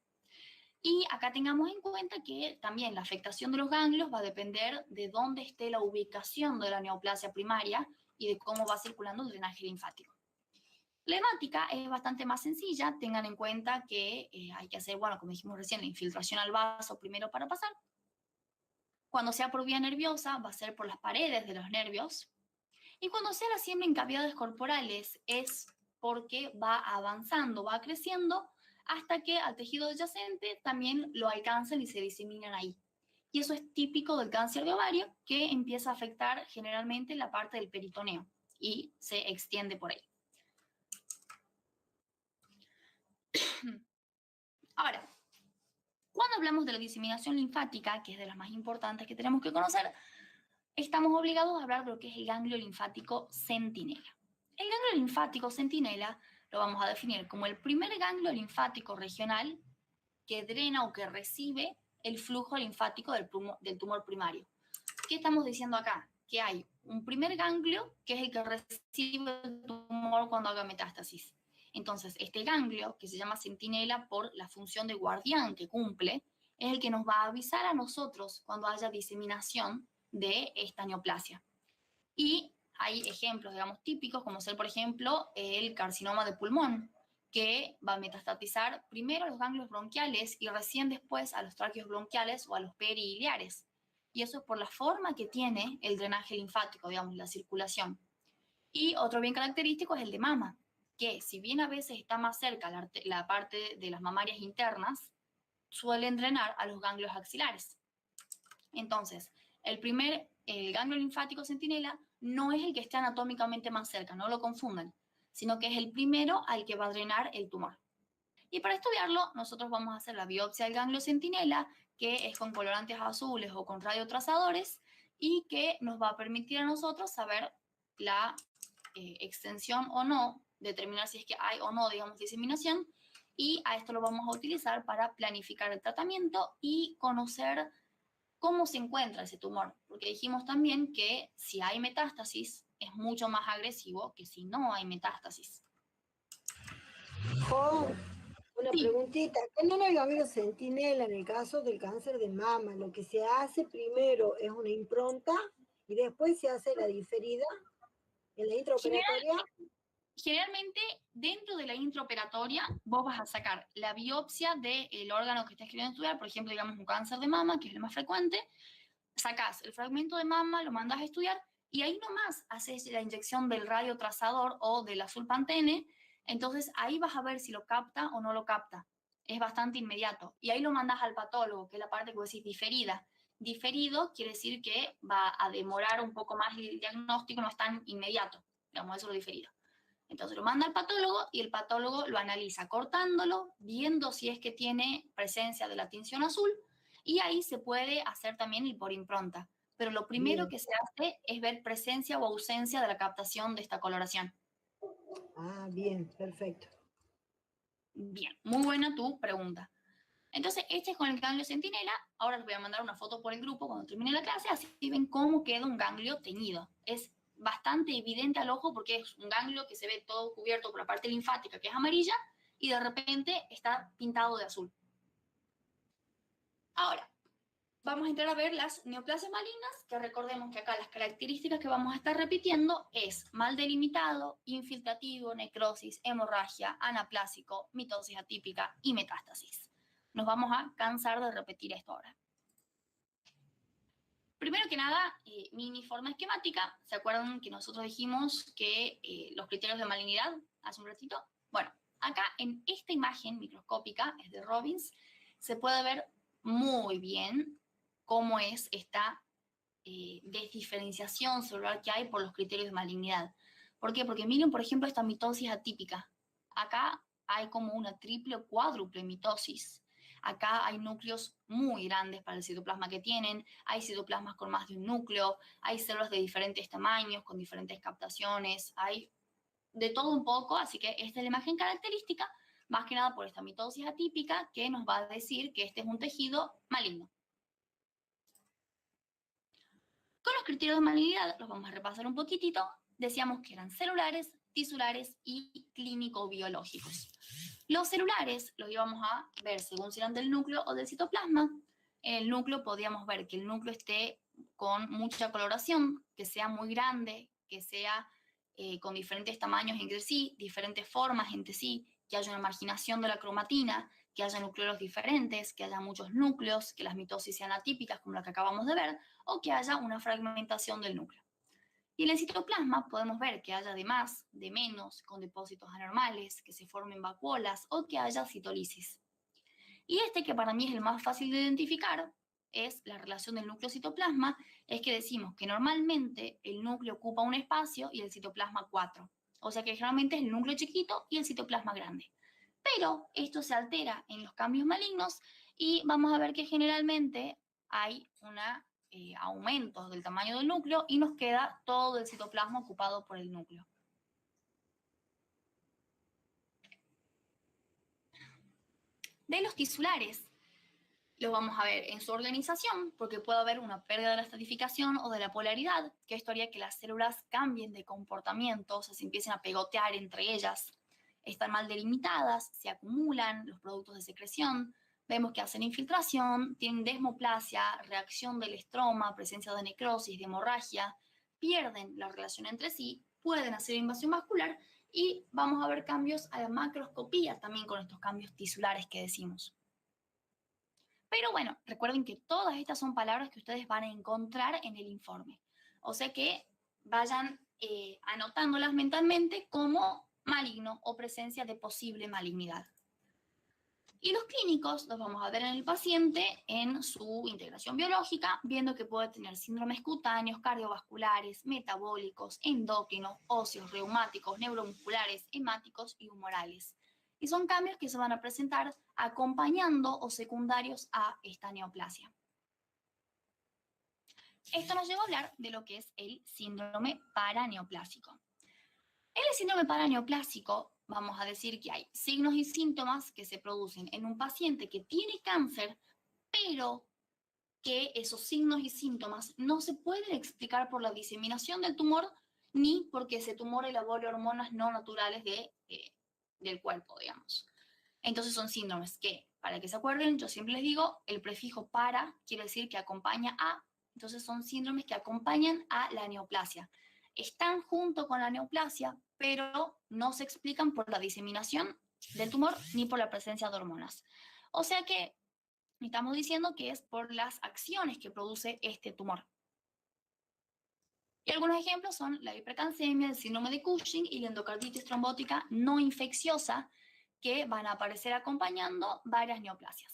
Y acá tengamos en cuenta que también la afectación de los ganglios va a depender de dónde esté la ubicación de la neoplasia primaria y de cómo va circulando el drenaje linfático. La hemática es bastante más sencilla, tengan en cuenta que hay que hacer, bueno, como dijimos recién, la infiltración al vaso primero para pasar. Cuando sea por vía nerviosa, va a ser por las paredes de los nervios. Y cuando sea la siembra en cavidades corporales, es porque va avanzando, va creciendo, hasta que al tejido adyacente también lo alcanzan y se diseminan ahí. Y eso es típico del cáncer de ovario, que empieza a afectar generalmente la parte del peritoneo y se extiende por ahí. Ahora, cuando hablamos de la diseminación linfática, que es de las más importantes que tenemos que conocer, estamos obligados a hablar de lo que es el ganglio linfático centinela. El ganglio linfático centinela lo vamos a definir como el primer ganglio linfático regional que drena o que recibe el flujo linfático del tumor primario. ¿Qué estamos diciendo acá? que hay un primer ganglio que es el que recibe el tumor cuando haga metástasis. Entonces, este ganglio, que se llama centinela por la función de guardián que cumple, es el que nos va a avisar a nosotros cuando haya diseminación de esta neoplasia. Y hay ejemplos, digamos, típicos, como ser, por ejemplo, el carcinoma de pulmón, que va a metastatizar primero a los ganglios bronquiales y recién después a los tráqueos bronquiales o a los periiliares. Y eso es por la forma que tiene el drenaje linfático, digamos, la circulación. Y otro bien característico es el de mama, que si bien a veces está más cerca la parte de las mamarias internas, suelen drenar a los ganglios axilares. Entonces, el ganglio linfático centinela no es el que esté anatómicamente más cerca, no lo confundan, sino que es el primero al que va a drenar el tumor. Y para estudiarlo, nosotros vamos a hacer la biopsia del ganglio centinela, que es con colorantes azules o con radiotrazadores, y que nos va a permitir a nosotros saber la extensión o no, determinar si es que hay o no, digamos, diseminación, y a esto lo vamos a utilizar para planificar el tratamiento y conocer cómo se encuentra ese tumor, porque dijimos también que si hay metástasis es mucho más agresivo que si no hay metástasis. Oh, una Sí. preguntita. ¿Qué no el ganglio centinela en el caso del cáncer de mama? Lo que se hace primero es una impronta y después se hace la diferida en la intraoperatoria. Generalmente, dentro de la intraoperatoria, vos vas a sacar la biopsia del órgano que estés queriendo estudiar, por ejemplo, digamos un cáncer de mama, que es el más frecuente, sacás el fragmento de mama, lo mandas a estudiar, y ahí nomás haces la inyección del radiotrazador o del azul pantene, entonces ahí vas a ver si lo capta o no lo capta. Es bastante inmediato. Y ahí lo mandas al patólogo, que es la parte que vos decís diferida. Diferido quiere decir que va a demorar un poco más el diagnóstico, no es tan inmediato. Digamos, eso es lo diferido. Entonces lo manda al patólogo y el patólogo lo analiza cortándolo, viendo si es que tiene presencia de la tinción azul, y ahí se puede hacer también el por impronta. Pero lo primero Bien. que se hace es ver presencia o ausencia de la captación de esta coloración. Ah, bien, perfecto. Bien, muy buena tu pregunta. Entonces, este es con el ganglio centinela. Ahora les voy a mandar una foto por el grupo cuando termine la clase, así ven cómo queda un ganglio teñido. Es bastante evidente al ojo porque es un ganglio que se ve todo cubierto por la parte linfática, que es amarilla, y de repente está pintado de azul. Ahora, vamos a entrar a ver las neoplasias malignas, que recordemos que acá las características que vamos a estar repitiendo es mal delimitado, infiltrativo, necrosis, hemorragia, anaplásico, mitosis atípica y metástasis. Nos vamos a cansar de repetir esto ahora. Primero que nada, mini forma esquemática. ¿Se acuerdan que nosotros dijimos que los criterios de malignidad hace un ratito? Bueno, acá en esta imagen microscópica, es de Robbins, se puede ver muy bien cómo es esta desdiferenciación celular que hay por los criterios de malignidad. ¿Por qué? Porque miren, por ejemplo, esta mitosis atípica. Acá hay como una triple o cuádruple mitosis. Acá hay núcleos muy grandes para el citoplasma que tienen, hay citoplasmas con más de un núcleo, hay células de diferentes tamaños, con diferentes captaciones, hay de todo un poco, así que esta es la imagen característica, más que nada por esta mitosis atípica que nos va a decir que este es un tejido maligno. Con los criterios de malignidad, los vamos a repasar un poquitito, decíamos que eran celulares, tisulares y clínico-biológicos. Los celulares los íbamos a ver según si eran del núcleo o del citoplasma. En el núcleo podíamos ver que el núcleo esté con mucha coloración, que sea muy grande, que sea con diferentes tamaños entre sí, diferentes formas entre sí, que haya una marginación de la cromatina, que haya núcleos diferentes, que haya muchos núcleos, que las mitosis sean atípicas como la que acabamos de ver, o que haya una fragmentación del núcleo. Y en el citoplasma podemos ver que haya de más, de menos, con depósitos anormales, que se formen vacuolas o que haya citolisis. Y este, que para mí es el más fácil de identificar, es la relación del núcleo-citoplasma, es que decimos que normalmente el núcleo ocupa un espacio y el citoplasma 4. O sea que generalmente es el núcleo chiquito y el citoplasma grande. Pero esto se altera en los cambios malignos y vamos a ver que generalmente hay una aumento del tamaño del núcleo y nos queda todo el citoplasma ocupado por el núcleo. De los tisulares, Los vamos a ver en su organización, porque puede haber una pérdida de la estratificación o de la polaridad, que esto haría que las células cambien de comportamiento, o sea, se empiecen a pegotear entre ellas, están mal delimitadas, se acumulan los productos de secreción, vemos que hacen infiltración, tienen desmoplasia, reacción del estroma, presencia de necrosis, de hemorragia, pierden la relación entre sí, pueden hacer invasión vascular y vamos a ver cambios a la macroscopía también con estos cambios tisulares que decimos. Pero bueno, recuerden que todas estas son palabras que ustedes van a encontrar en el informe. O sea que vayan anotándolas mentalmente como maligno o presencia de posible malignidad. Y los clínicos los vamos a ver en el paciente en su integración biológica, viendo que puede tener síndromes cutáneos, cardiovasculares, metabólicos, endocrinos, óseos, reumáticos, neuromusculares, hemáticos y humorales. Y son cambios que se van a presentar acompañando o secundarios a esta neoplasia. Esto nos lleva a hablar de lo que es el síndrome paraneoplásico. En el síndrome paraneoplásico vamos a decir que hay signos y síntomas que se producen en un paciente que tiene cáncer, pero que esos signos y síntomas no se pueden explicar por la diseminación del tumor ni porque ese tumor elabore hormonas no naturales del cuerpo, digamos. Entonces son síndromes que, para que se acuerden, yo siempre les digo, el prefijo para quiere decir que acompaña a, entonces son síndromes que acompañan a la neoplasia. Están junto con la neoplasia, pero no se explican por la diseminación del tumor ni por la presencia de hormonas. O sea que estamos diciendo que es por las acciones que produce este tumor. Y algunos ejemplos son la hipercalcemia, el síndrome de Cushing y la endocarditis trombótica no infecciosa, que van a aparecer acompañando varias neoplasias.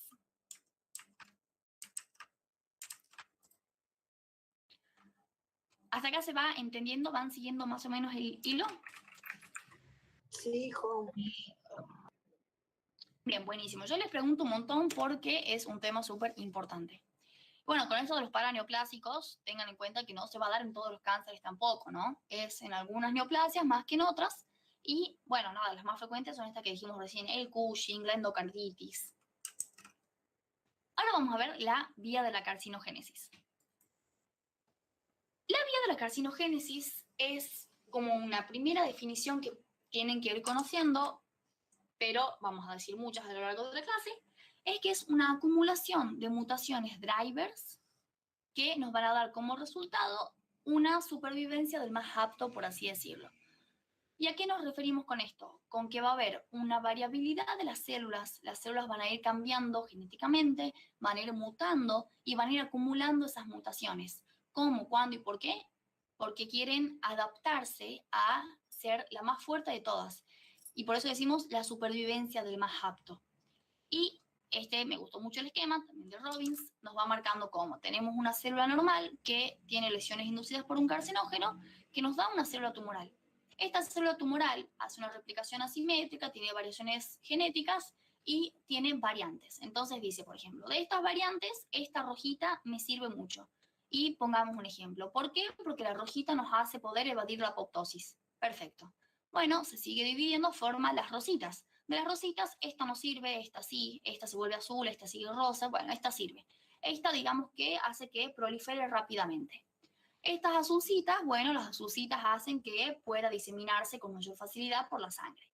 ¿Hasta acá se va entendiendo? ¿Van siguiendo más o menos el hilo? Sí, hijo. Bien, buenísimo. Yo les pregunto un montón porque es un tema súper importante. Bueno, con eso de los paraneoplásicos, tengan en cuenta que no se va a dar en todos los cánceres tampoco, ¿no? Es en algunas neoplasias más que en otras. Y, bueno, nada, las más frecuentes son estas que dijimos recién, el Cushing, la endocarditis. Ahora vamos a ver la vía de la carcinogénesis. La vía de la carcinogénesis es como una primera definición que tienen que ir conociendo, pero vamos a decir muchas a lo largo de la clase, es que es una acumulación de mutaciones drivers que nos van a dar como resultado una supervivencia del más apto, por así decirlo. ¿Y a qué nos referimos con esto? Con que va a haber una variabilidad de las células van a ir cambiando genéticamente, van a ir mutando y van a ir acumulando esas mutaciones. ¿Cómo, cuándo y por qué? Porque quieren adaptarse a ser la más fuerte de todas. Y por eso decimos la supervivencia del más apto. Y me gustó mucho el esquema, también de Robbins, nos va marcando cómo. Tenemos una célula normal que tiene lesiones inducidas por un carcinógeno que nos da una célula tumoral. Esta célula tumoral hace una replicación asimétrica, tiene variaciones genéticas y tiene variantes. Entonces dice, por ejemplo, de estas variantes, esta rojita me sirve mucho. Y pongamos un ejemplo. ¿Por qué? Porque la rojita nos hace poder evadir la apoptosis. Perfecto. Bueno, se sigue dividiendo, forma las rositas. De las rositas, esta no sirve, esta sí, esta se vuelve azul, esta sigue rosa, bueno, esta sirve. Esta, digamos que hace que prolifere rápidamente. Estas azulcitas, bueno, las azulcitas hacen que pueda diseminarse con mayor facilidad por la sangre.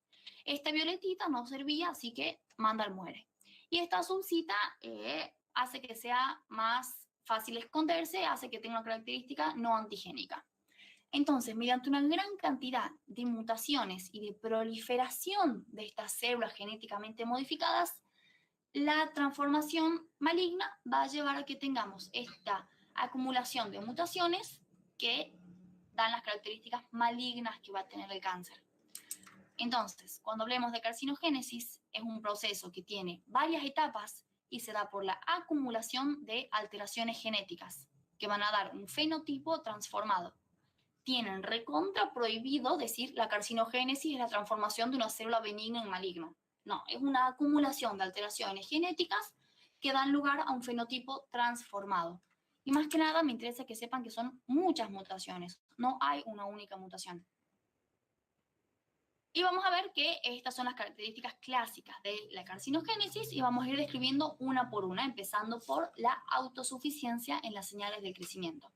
Esta violetita no servía, así que manda al muere. Y esta azulcita hace que sea más fácil esconderse, hace que tenga una característica no antigénica. Entonces, mediante una gran cantidad de mutaciones y de proliferación de estas células genéticamente modificadas, la transformación maligna va a llevar a que tengamos esta acumulación de mutaciones que dan las características malignas que va a tener el cáncer. Entonces, cuando hablemos de carcinogénesis, es un proceso que tiene varias etapas y se da por la acumulación de alteraciones genéticas que van a dar un fenotipo transformado. Tienen recontra prohibido decir la carcinogénesis es la transformación de una célula benigna en maligno. No, es una acumulación de alteraciones genéticas que dan lugar a un fenotipo transformado. Y más que nada me interesa que sepan que son muchas mutaciones, no hay una única mutación. Y vamos a ver que estas son las características clásicas de la carcinogénesis y vamos a ir describiendo una por una, empezando por la autosuficiencia en las señales del crecimiento.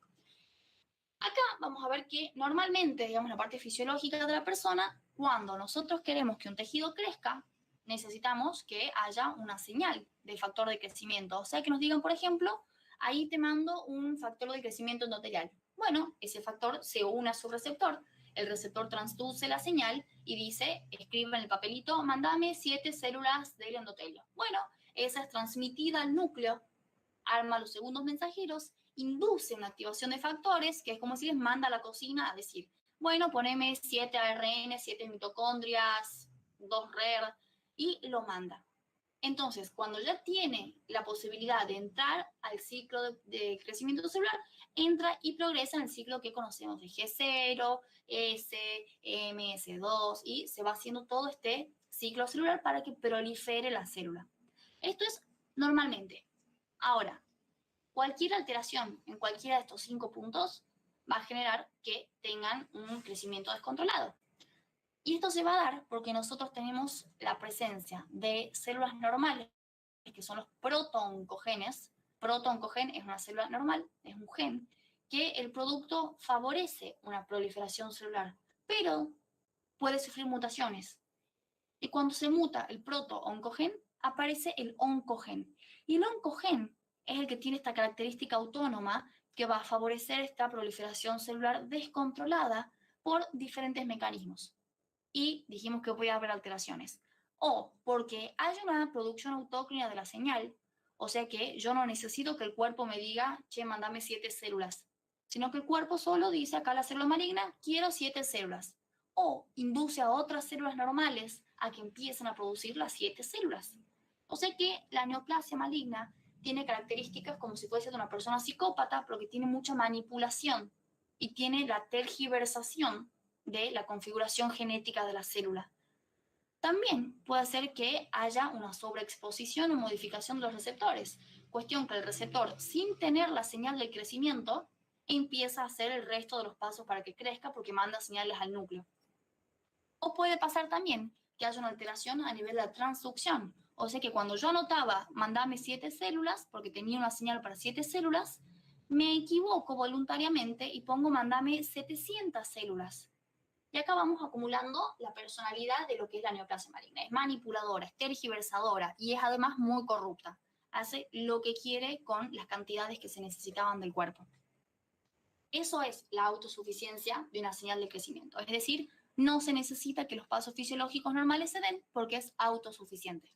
Acá vamos a ver que normalmente, digamos, la parte fisiológica de la persona, cuando nosotros queremos que un tejido crezca, necesitamos que haya una señal de factor de crecimiento. O sea, que nos digan, por ejemplo, ahí te mando un factor de crecimiento endotelial. Bueno, ese factor se une a su receptor, el receptor transduce la señal y dice, escribe en el papelito, mándame 7 células del endotelio. Bueno, esa es transmitida al núcleo, arma los segundos mensajeros, induce una activación de factores, que es como si les manda a la cocina a decir, bueno, poneme 7 ARN, 7 mitocondrias, 2 RER, y lo manda. Entonces, cuando ya tiene la posibilidad de entrar al ciclo de crecimiento celular, entra y progresa en el ciclo que conocemos de G0, S, MS2, y se va haciendo todo este ciclo celular para que prolifere la célula. Esto es normalmente. Ahora, cualquier alteración en cualquiera de estos 5 puntos va a generar que tengan un crecimiento descontrolado. Y esto se va a dar porque nosotros tenemos la presencia de células normales, que son los protooncogenes. Protooncogen es una célula normal, es un gen, que el producto favorece una proliferación celular, pero puede sufrir mutaciones. Y cuando se muta el protooncogen, aparece el oncogen. Y el oncogen es el que tiene esta característica autónoma que va a favorecer esta proliferación celular descontrolada por diferentes mecanismos. Y dijimos que puede haber alteraciones. O porque hay una producción autóclona de la señal, o sea que yo no necesito que el cuerpo me diga, che, mandame 7 células, sino que el cuerpo solo dice, acá la célula maligna, quiero 7 células. O induce a otras células normales a que empiecen a producir las 7 células. O sea que la neoplasia maligna tiene características como si fuese de una persona psicópata, pero que tiene mucha manipulación y tiene la tergiversación de la configuración genética de la célula. También puede ser que haya una sobreexposición o modificación de los receptores, cuestión que el receptor, sin tener la señal del crecimiento, empieza a hacer el resto de los pasos para que crezca porque manda señales al núcleo. O puede pasar también que haya una alteración a nivel de la transducción, o sea que cuando yo anotaba mandame 7 células, porque tenía una señal para 7 células, me equivoco voluntariamente y pongo mandame 700 células. Y acá vamos acumulando la personalidad de lo que es la neoplasia maligna. Es manipuladora, es tergiversadora y es además muy corrupta. Hace lo que quiere con las cantidades que se necesitaban del cuerpo. Eso es la autosuficiencia de una señal de crecimiento. Es decir, no se necesita que los pasos fisiológicos normales se den porque es autosuficiente.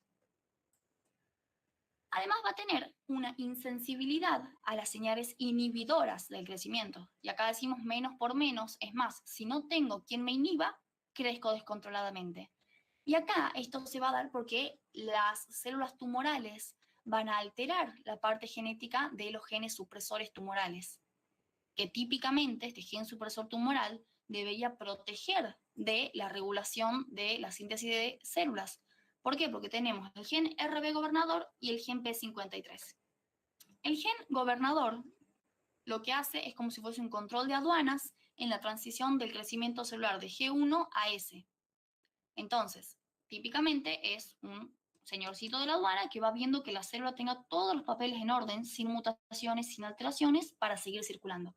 Además va a tener una insensibilidad a las señales inhibidoras del crecimiento. Y acá decimos menos por menos, es más, si no tengo quien me inhiba, crezco descontroladamente. Y acá esto se va a dar porque las células tumorales van a alterar la parte genética de los genes supresores tumorales, que típicamente este gen supresor tumoral debería proteger de la regulación de la síntesis de células. ¿Por qué? Porque tenemos el gen RB gobernador y el gen P53. El gen gobernador lo que hace es como si fuese un control de aduanas en la transición del crecimiento celular de G1 a S. Entonces, típicamente es un señorcito de la aduana que va viendo que la célula tenga todos los papeles en orden, sin mutaciones, sin alteraciones, para seguir circulando.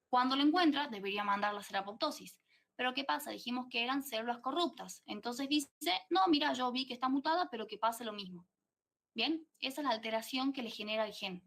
Cuando lo encuentra, debería mandarla a hacer apoptosis. Pero ¿qué pasa? Dijimos que eran células corruptas. Entonces dice, no, mira, yo vi que está mutada, pero que pase lo mismo. Bien, esa es la alteración que le genera el gen.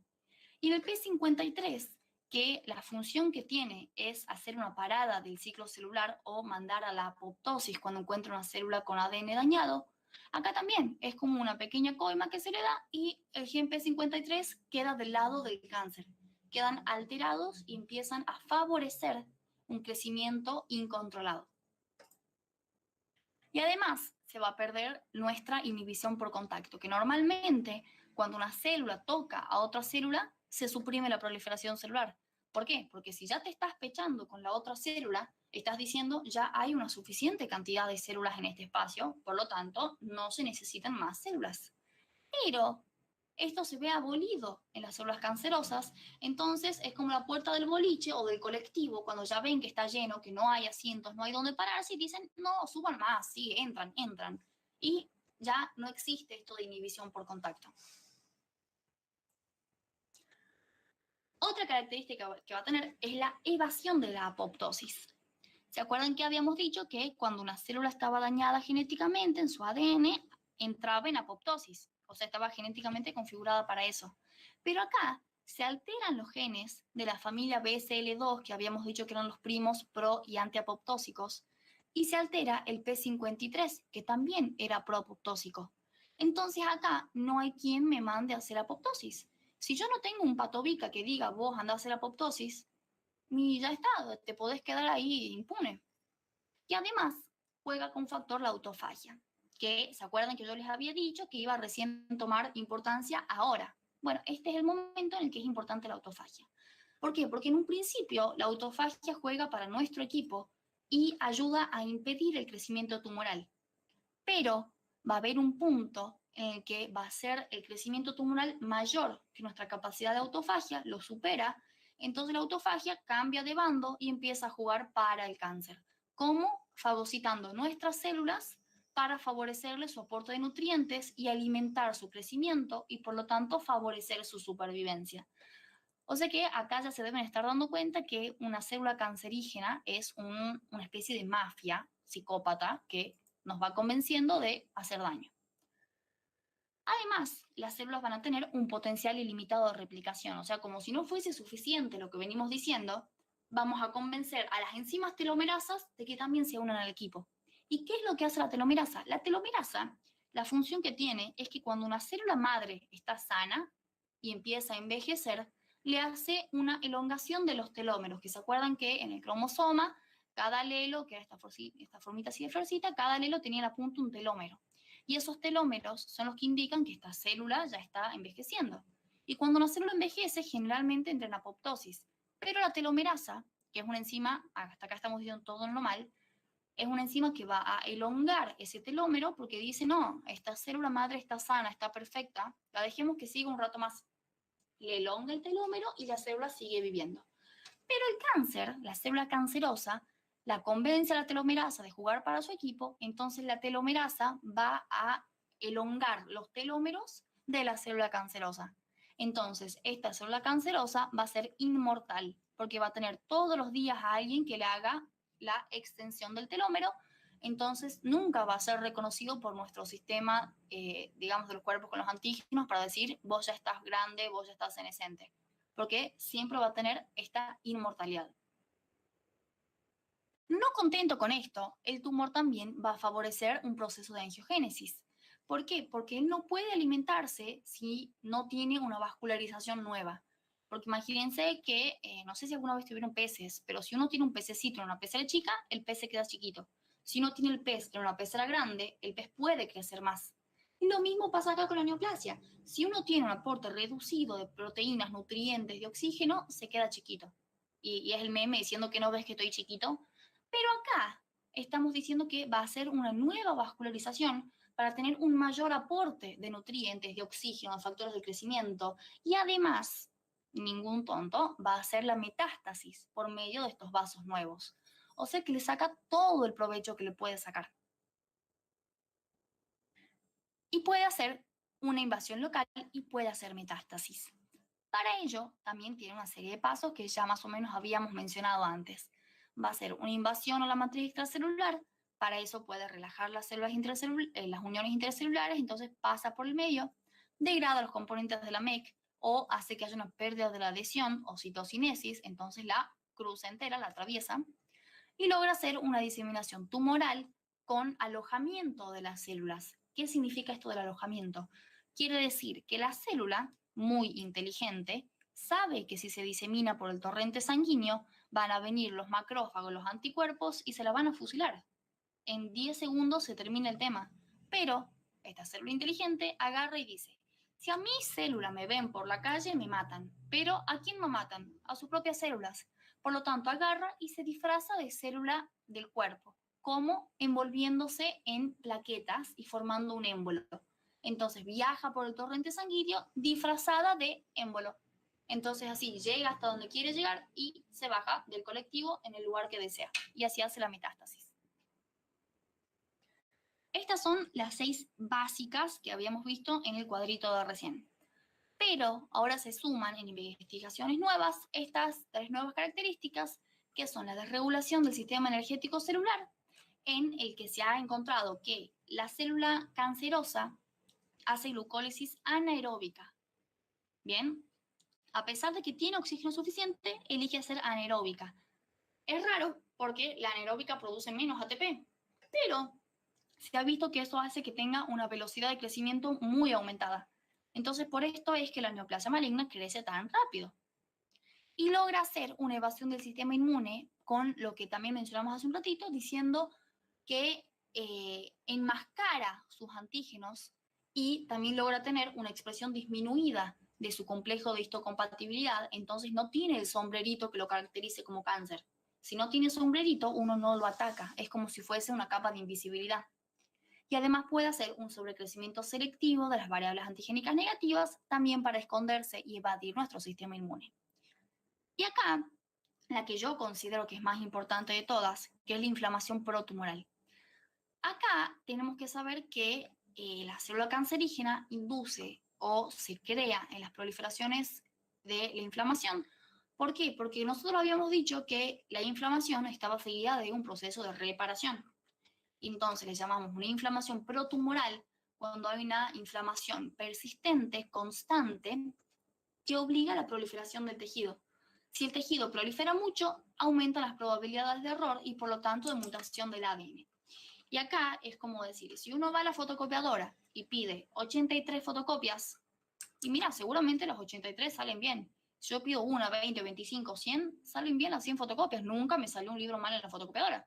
Y en el P53, que la función que tiene es hacer una parada del ciclo celular o mandar a la apoptosis cuando encuentra una célula con ADN dañado, acá también es como una pequeña coima que se le da y el gen P53 queda del lado del cáncer. Quedan alterados y empiezan a favorecer un crecimiento incontrolado. Y además se va a perder nuestra inhibición por contacto, que normalmente cuando una célula toca a otra célula, se suprime la proliferación celular. ¿Por qué? Porque si ya te estás pechando con la otra célula, estás diciendo ya hay una suficiente cantidad de células en este espacio, por lo tanto, no se necesitan más células. Pero esto se ve abolido en las células cancerosas. Entonces es como la puerta del boliche o del colectivo, cuando ya ven que está lleno, que no hay asientos, no hay dónde pararse, y dicen, no, suban más, sí, entran, entran. Y ya no existe esto de inhibición por contacto. Otra característica que va a tener es la evasión de la apoptosis. ¿Se acuerdan que habíamos dicho que cuando una célula estaba dañada genéticamente en su ADN, entraba en apoptosis? O sea, estaba genéticamente configurada para eso. Pero acá se alteran los genes de la familia BSL2, que habíamos dicho que eran los primos pro y antiapoptósicos, y se altera el P53, que también era proapoptósico. Entonces acá no hay quien me mande a hacer apoptosis. Si yo no tengo un patobica que diga, vos andás a hacer apoptosis, y ya está, te podés quedar ahí impune. Y además juega con factor la autofagia, que se acuerdan que yo les había dicho que iba a recién tomar importancia ahora. Bueno, este es el momento en el que es importante la autofagia. ¿Por qué? Porque en un principio la autofagia juega para nuestro equipo y ayuda a impedir el crecimiento tumoral. Pero va a haber un punto en el que va a ser el crecimiento tumoral mayor que nuestra capacidad de autofagia, lo supera, entonces la autofagia cambia de bando y empieza a jugar para el cáncer. ¿Cómo? Fagocitando nuestras células para favorecerle su aporte de nutrientes y alimentar su crecimiento y por lo tanto favorecer su supervivencia. O sea que acá ya se deben estar dando cuenta que una célula cancerígena es una especie de mafia psicópata que nos va convenciendo de hacer daño. Además, las células van a tener un potencial ilimitado de replicación, o sea, como si no fuese suficiente lo que venimos diciendo, vamos a convencer a las enzimas telomerasas de que también se unan al equipo. ¿Y qué es lo que hace la telomerasa? La telomerasa, la función que tiene es que cuando una célula madre está sana y empieza a envejecer, le hace una elongación de los telómeros, que se acuerdan que en el cromosoma, cada alelo, que era esta formita así de florcita, cada alelo tenía en la punta un telómero. Y esos telómeros son los que indican que esta célula ya está envejeciendo. Y cuando una célula envejece, generalmente entra en apoptosis. Pero la telomerasa, que es una enzima, hasta acá estamos diciendo todo normal, es una enzima que va a elongar ese telómero porque dice, no, esta célula madre está sana, está perfecta, la dejemos que siga un rato más. Le elonga el telómero y la célula sigue viviendo. Pero el cáncer, la célula cancerosa, la convence a la telomerasa de jugar para su equipo, entonces la telomerasa va a elongar los telómeros de la célula cancerosa. Entonces, esta célula cancerosa va a ser inmortal, porque va a tener todos los días a alguien que le haga la extensión del telómero, entonces nunca va a ser reconocido por nuestro sistema, digamos, de los cuerpos con los antígenos para decir, vos ya estás grande, vos ya estás senescente, porque siempre va a tener esta inmortalidad. No contento con esto, el tumor también va a favorecer un proceso de angiogénesis. ¿Por qué? Porque él no puede alimentarse si no tiene una vascularización nueva. Porque imagínense que, no sé si alguna vez tuvieron peces, pero si uno tiene un pececito en una pecera chica, el pez se queda chiquito. Si uno tiene el pez en una pecera grande, el pez puede crecer más. Y lo mismo pasa acá con la neoplasia. Si uno tiene un aporte reducido de proteínas, nutrientes, de oxígeno, se queda chiquito. Y es el meme diciendo que no ves que estoy chiquito. Pero acá estamos diciendo que va a ser una nueva vascularización para tener un mayor aporte de nutrientes, de oxígeno, de factores de crecimiento. Y además, ningún tonto va a hacer la metástasis por medio de estos vasos nuevos. O sea que le saca todo el provecho que le puede sacar. Y puede hacer una invasión local y puede hacer metástasis. Para ello, también tiene una serie de pasos que ya más o menos habíamos mencionado antes. Va a ser una invasión a la matriz extracelular, para eso puede relajar las células las uniones intercelulares, entonces pasa por el medio, degrada los componentes de la MEC o hace que haya una pérdida de la adhesión o citocinesis, entonces la cruza entera, la atraviesa, y logra hacer una diseminación tumoral con alojamiento de las células. ¿Qué significa esto del alojamiento? Quiere decir que la célula, muy inteligente, sabe que si se disemina por el torrente sanguíneo, van a venir los macrófagos, los anticuerpos y se la van a fusilar. En 10 segundos se termina el tema. Pero esta célula inteligente agarra y dice, si a mi célula me ven por la calle, me matan. Pero ¿a quién no matan? A sus propias células. Por lo tanto, agarra y se disfraza de célula del cuerpo, como envolviéndose en plaquetas y formando un émbolo. Entonces viaja por el torrente sanguíneo disfrazada de émbolo. Entonces así llega hasta donde quiere llegar y se baja del colectivo en el lugar que desea. Y así hace la metástasis. Estas son las 6 básicas que habíamos visto en el cuadrito de recién. Pero ahora se suman en investigaciones nuevas estas 3 nuevas características, que son la desregulación del sistema energético celular, en el que se ha encontrado que la célula cancerosa hace glucólisis anaeróbica. Bien, a pesar de que tiene oxígeno suficiente, elige hacer anaeróbica. Es raro porque la anaeróbica produce menos ATP, pero se ha visto que eso hace que tenga una velocidad de crecimiento muy aumentada. Entonces, por esto es que la neoplasia maligna crece tan rápido. Y logra hacer una evasión del sistema inmune con lo que también mencionamos hace un ratito, diciendo que enmascara sus antígenos y también logra tener una expresión disminuida de su complejo de histocompatibilidad, entonces no tiene el sombrerito que lo caracterice como cáncer. Si no tiene sombrerito, uno no lo ataca, es como si fuese una capa de invisibilidad. Y además puede hacer un sobrecrecimiento selectivo de las variables antigénicas negativas, también para esconderse y evadir nuestro sistema inmune. Y acá, la que yo considero que es más importante de todas, que es la inflamación protumoral. Acá tenemos que saber que la célula cancerígena induce o se crea en las proliferaciones de la inflamación. ¿Por qué? Porque nosotros habíamos dicho que la inflamación estaba seguida de un proceso de reparación. Entonces le llamamos una inflamación protumoral cuando hay una inflamación persistente, constante, que obliga a la proliferación del tejido. Si el tejido prolifera mucho, aumentan las probabilidades de error y por lo tanto de mutación del ADN. Y acá es como decir, si uno va a la fotocopiadora y pide 83 fotocopias, y mira, seguramente las 83 salen bien. Si yo pido una, 20, 25, 100, salen bien las 100 fotocopias. Nunca me salió un libro mal en la fotocopiadora.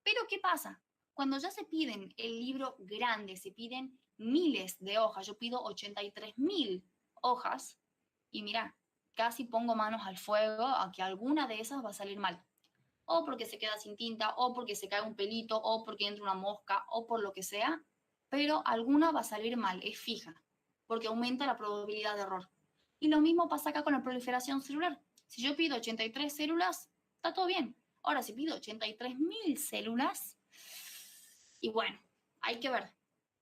Pero ¿qué pasa? Cuando ya se piden el libro grande, se piden miles de hojas, yo pido 83.000 hojas, y mira, casi pongo manos al fuego a que alguna de esas va a salir mal. O porque se queda sin tinta, o porque se cae un pelito, o porque entra una mosca, o por lo que sea, pero alguna va a salir mal, es fija, porque aumenta la probabilidad de error. Y lo mismo pasa acá con la proliferación celular. Si yo pido 83 células, está todo bien. Ahora, si pido 83.000 células, y bueno, hay que ver.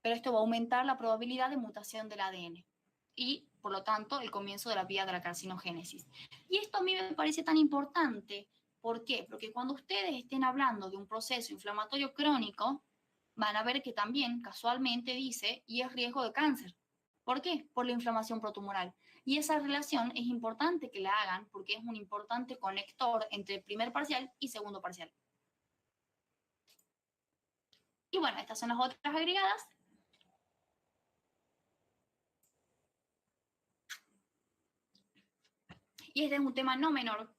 Pero esto va a aumentar la probabilidad de mutación del ADN. Y, por lo tanto, el comienzo de la vía de la carcinogénesis. Y esto a mí me parece tan importante. ¿Por qué? Porque cuando ustedes estén hablando de un proceso inflamatorio crónico, van a ver que también casualmente dice, y es riesgo de cáncer. ¿Por qué? Por la inflamación protumoral. Y esa relación es importante que la hagan porque es un importante conector entre el primer parcial y segundo parcial. Y bueno, estas son las otras agregadas. Y este es un tema no menor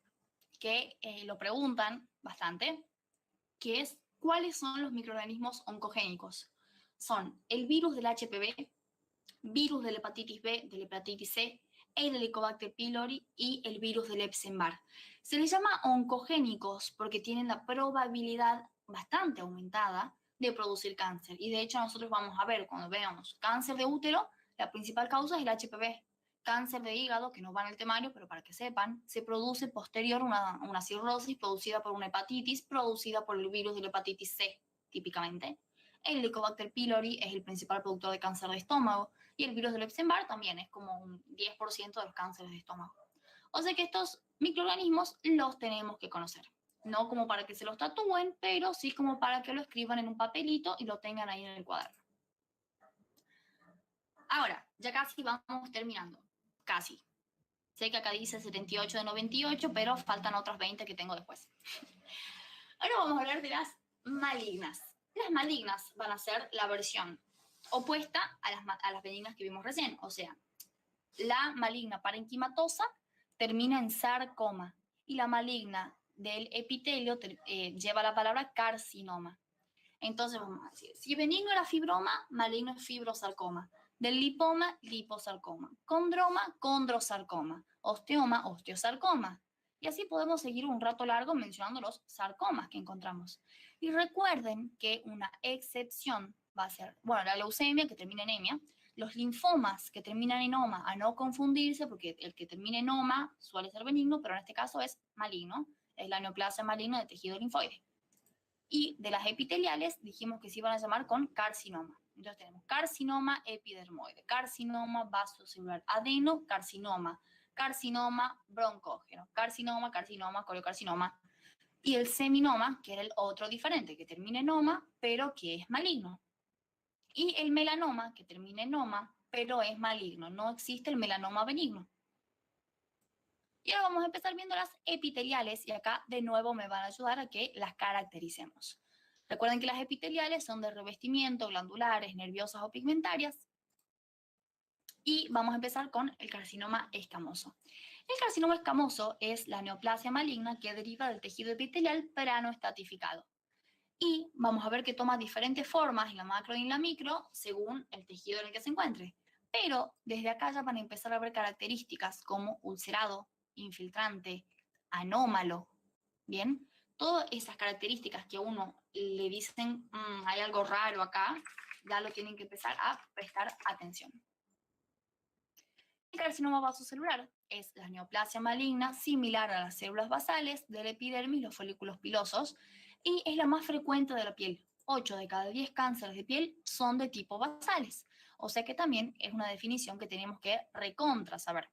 que lo preguntan bastante, que es ¿cuáles son los microorganismos oncogénicos? Son el virus del HPV, virus de la hepatitis B, de la hepatitis C, el Helicobacter pylori y el virus del Epstein-Barr. Se les llama oncogénicos porque tienen la probabilidad bastante aumentada de producir cáncer. Y de hecho nosotros vamos a ver, cuando veamos cáncer de útero, la principal causa es el HPV. Cáncer de hígado, que no va en el temario, pero para que sepan, se produce posterior una cirrosis producida por una hepatitis, producida por el virus de la hepatitis C, típicamente. El Helicobacter pylori es el principal productor de cáncer de estómago y el virus del Epstein-Barr también es como un 10% de los cánceres de estómago. O sea que estos microorganismos los tenemos que conocer. No como para que se los tatúen, pero sí como para que lo escriban en un papelito y lo tengan ahí en el cuaderno. Ahora, ya casi vamos terminando. Casi. Sé que acá dice 78 de 98, pero faltan otras 20 que tengo después. Ahora vamos a hablar de las malignas. Las malignas van a ser la versión opuesta a las benignas que vimos recién. O sea, la maligna parenquimatosa termina en sarcoma y la maligna del epitelio lleva la palabra carcinoma. Entonces vamos a decir, si benigno era fibroma, maligno es fibrosarcoma. Del lipoma, liposarcoma. Condroma, condrosarcoma. Osteoma, osteosarcoma. Y así podemos seguir un rato largo mencionando los sarcomas que encontramos. Y recuerden que una excepción va a ser, bueno, la leucemia, que termina en anemia, Los linfomas que terminan en oma, a no confundirse, porque el que termina en oma suele ser benigno, pero en este caso es maligno, es la neoplasia maligna de tejido linfoide. Y de las epiteliales dijimos que se iban a llamar con carcinoma. Entonces tenemos carcinoma epidermoide, carcinoma vasocelular, adenocarcinoma, carcinoma broncógeno, carcinoma, coriocarcinoma, y el seminoma, que era el otro diferente, que termina en oma, pero que es maligno. Y el melanoma, que termina en oma, pero es maligno. No existe el melanoma benigno. Y ahora vamos a empezar viendo las epiteliales, y acá de nuevo me van a ayudar a que las caractericemos. Recuerden que las epiteliales son de revestimiento, glandulares, nerviosas o pigmentarias. Y vamos a empezar con el carcinoma escamoso. El carcinoma escamoso es la neoplasia maligna que deriva del tejido epitelial pranoestratificado. Y vamos a ver que toma diferentes formas en la macro y en la micro según el tejido en el que se encuentre. Pero desde acá ya van a empezar a ver características como ulcerado, infiltrante, anómalo. Bien, todas esas características que a uno le dicen hay algo raro acá, ya lo tienen que empezar a prestar atención. El carcinoma vasocelular es la neoplasia maligna similar a las células basales del epidermis, los folículos pilosos, y es la más frecuente de la piel. 8 de cada 10 cánceres de piel son de tipo basales, o sea que también es una definición que tenemos que recontra saber.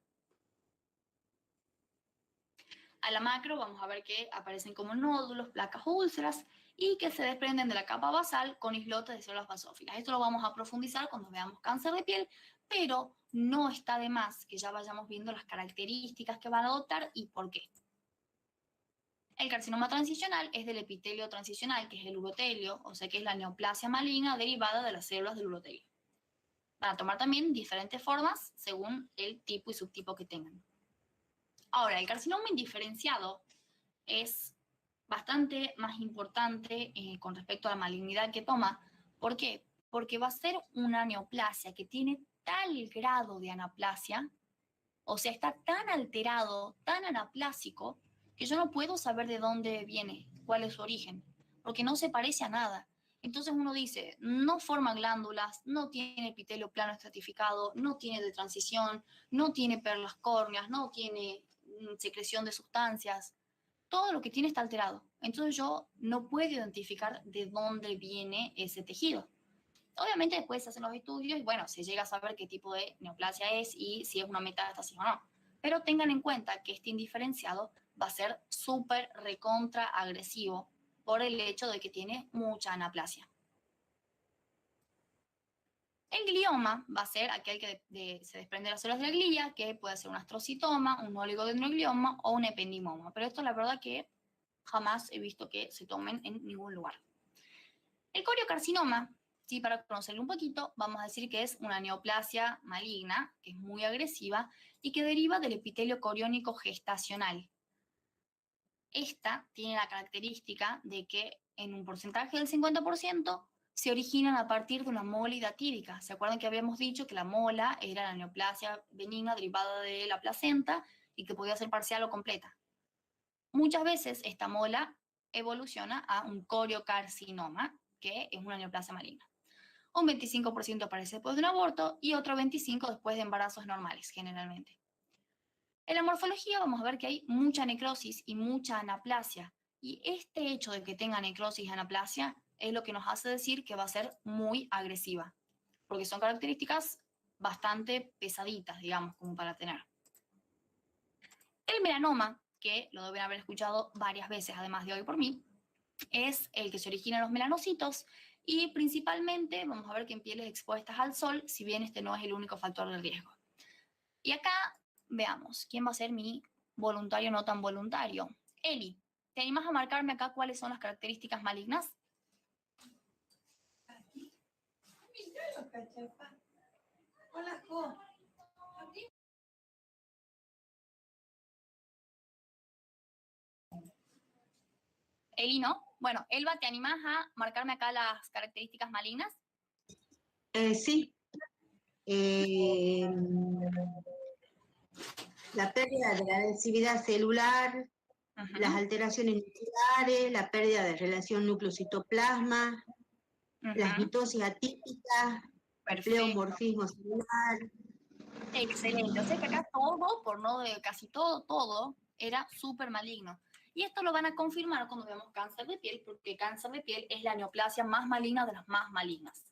A la macro vamos a ver que aparecen como nódulos, placas o úlceras y que se desprenden de la capa basal con islotes de células basófilas. Esto lo vamos a profundizar cuando veamos cáncer de piel, pero no está de más que ya vayamos viendo las características que van a adoptar y por qué. El carcinoma transicional es del epitelio transicional, que es el urotelio, o sea que es la neoplasia maligna derivada de las células del urotelio. Van a tomar también diferentes formas según el tipo y subtipo que tengan. Ahora, el carcinoma indiferenciado es bastante más importante con respecto a la malignidad que toma. ¿Por qué? Porque va a ser una neoplasia que tiene tal grado de anaplasia, o sea, está tan alterado, tan anaplásico, que yo no puedo saber de dónde viene, cuál es su origen, porque no se parece a nada. Entonces uno dice, no forma glándulas, no tiene epitelio plano estratificado, no tiene de transición, no tiene perlas córneas, no tiene secreción de sustancias. Todo lo que tiene está alterado. Entonces yo no puedo identificar de dónde viene ese tejido. Obviamente después se hacen los estudios y bueno, se llega a saber qué tipo de neoplasia es y si es una metástasis o no. Pero tengan en cuenta que este indiferenciado va a ser súper recontra agresivo por el hecho de que tiene mucha anaplasia. El glioma va a ser aquel que se desprende de las células de la glía, que puede ser un astrocitoma, un oligodendroglioma o un ependimoma. Pero esto la verdad que jamás he visto que se tomen en ningún lugar. El coriocarcinoma, sí, para conocerlo un poquito, vamos a decir que es una neoplasia maligna, que es muy agresiva y que deriva del epitelio coriónico gestacional. Esta tiene la característica de que en un porcentaje del 50% se originan a partir de una mola hidatídica. ¿Se acuerdan que habíamos dicho que la mola era la neoplasia benigna derivada de la placenta y que podía ser parcial o completa? Muchas veces esta mola evoluciona a un coriocarcinoma, que es una neoplasia maligna. Un 25% aparece después de un aborto y otro 25% después de embarazos normales, generalmente. En la morfología vamos a ver que hay mucha necrosis y mucha anaplasia. Y este hecho de que tenga necrosis y anaplasia es lo que nos hace decir que va a ser muy agresiva, porque son características bastante pesaditas, digamos, como para tener. El melanoma, que lo deben haber escuchado varias veces, además de hoy por mí, es el que se origina en los melanocitos y principalmente vamos a ver que en pieles expuestas al sol, si bien este no es el único factor de riesgo. Y acá veamos, ¿quién va a ser mi voluntario o no tan voluntario? Eli, ¿te animas a marcarme acá cuáles son las características malignas? Eli, ¿no? Bueno, Elba, ¿te animas a marcarme acá las características malignas? Sí. La pérdida de la densidad celular, las alteraciones nucleares, la pérdida de relación núcleo-citoplasma, las mitosis atípicas, Perfecto. pleomorfismo celular. Excelente. O sea que acá todo, por no de casi todo era súper maligno. Y esto lo van a confirmar cuando veamos cáncer de piel, porque cáncer de piel es la neoplasia más maligna de las más malignas.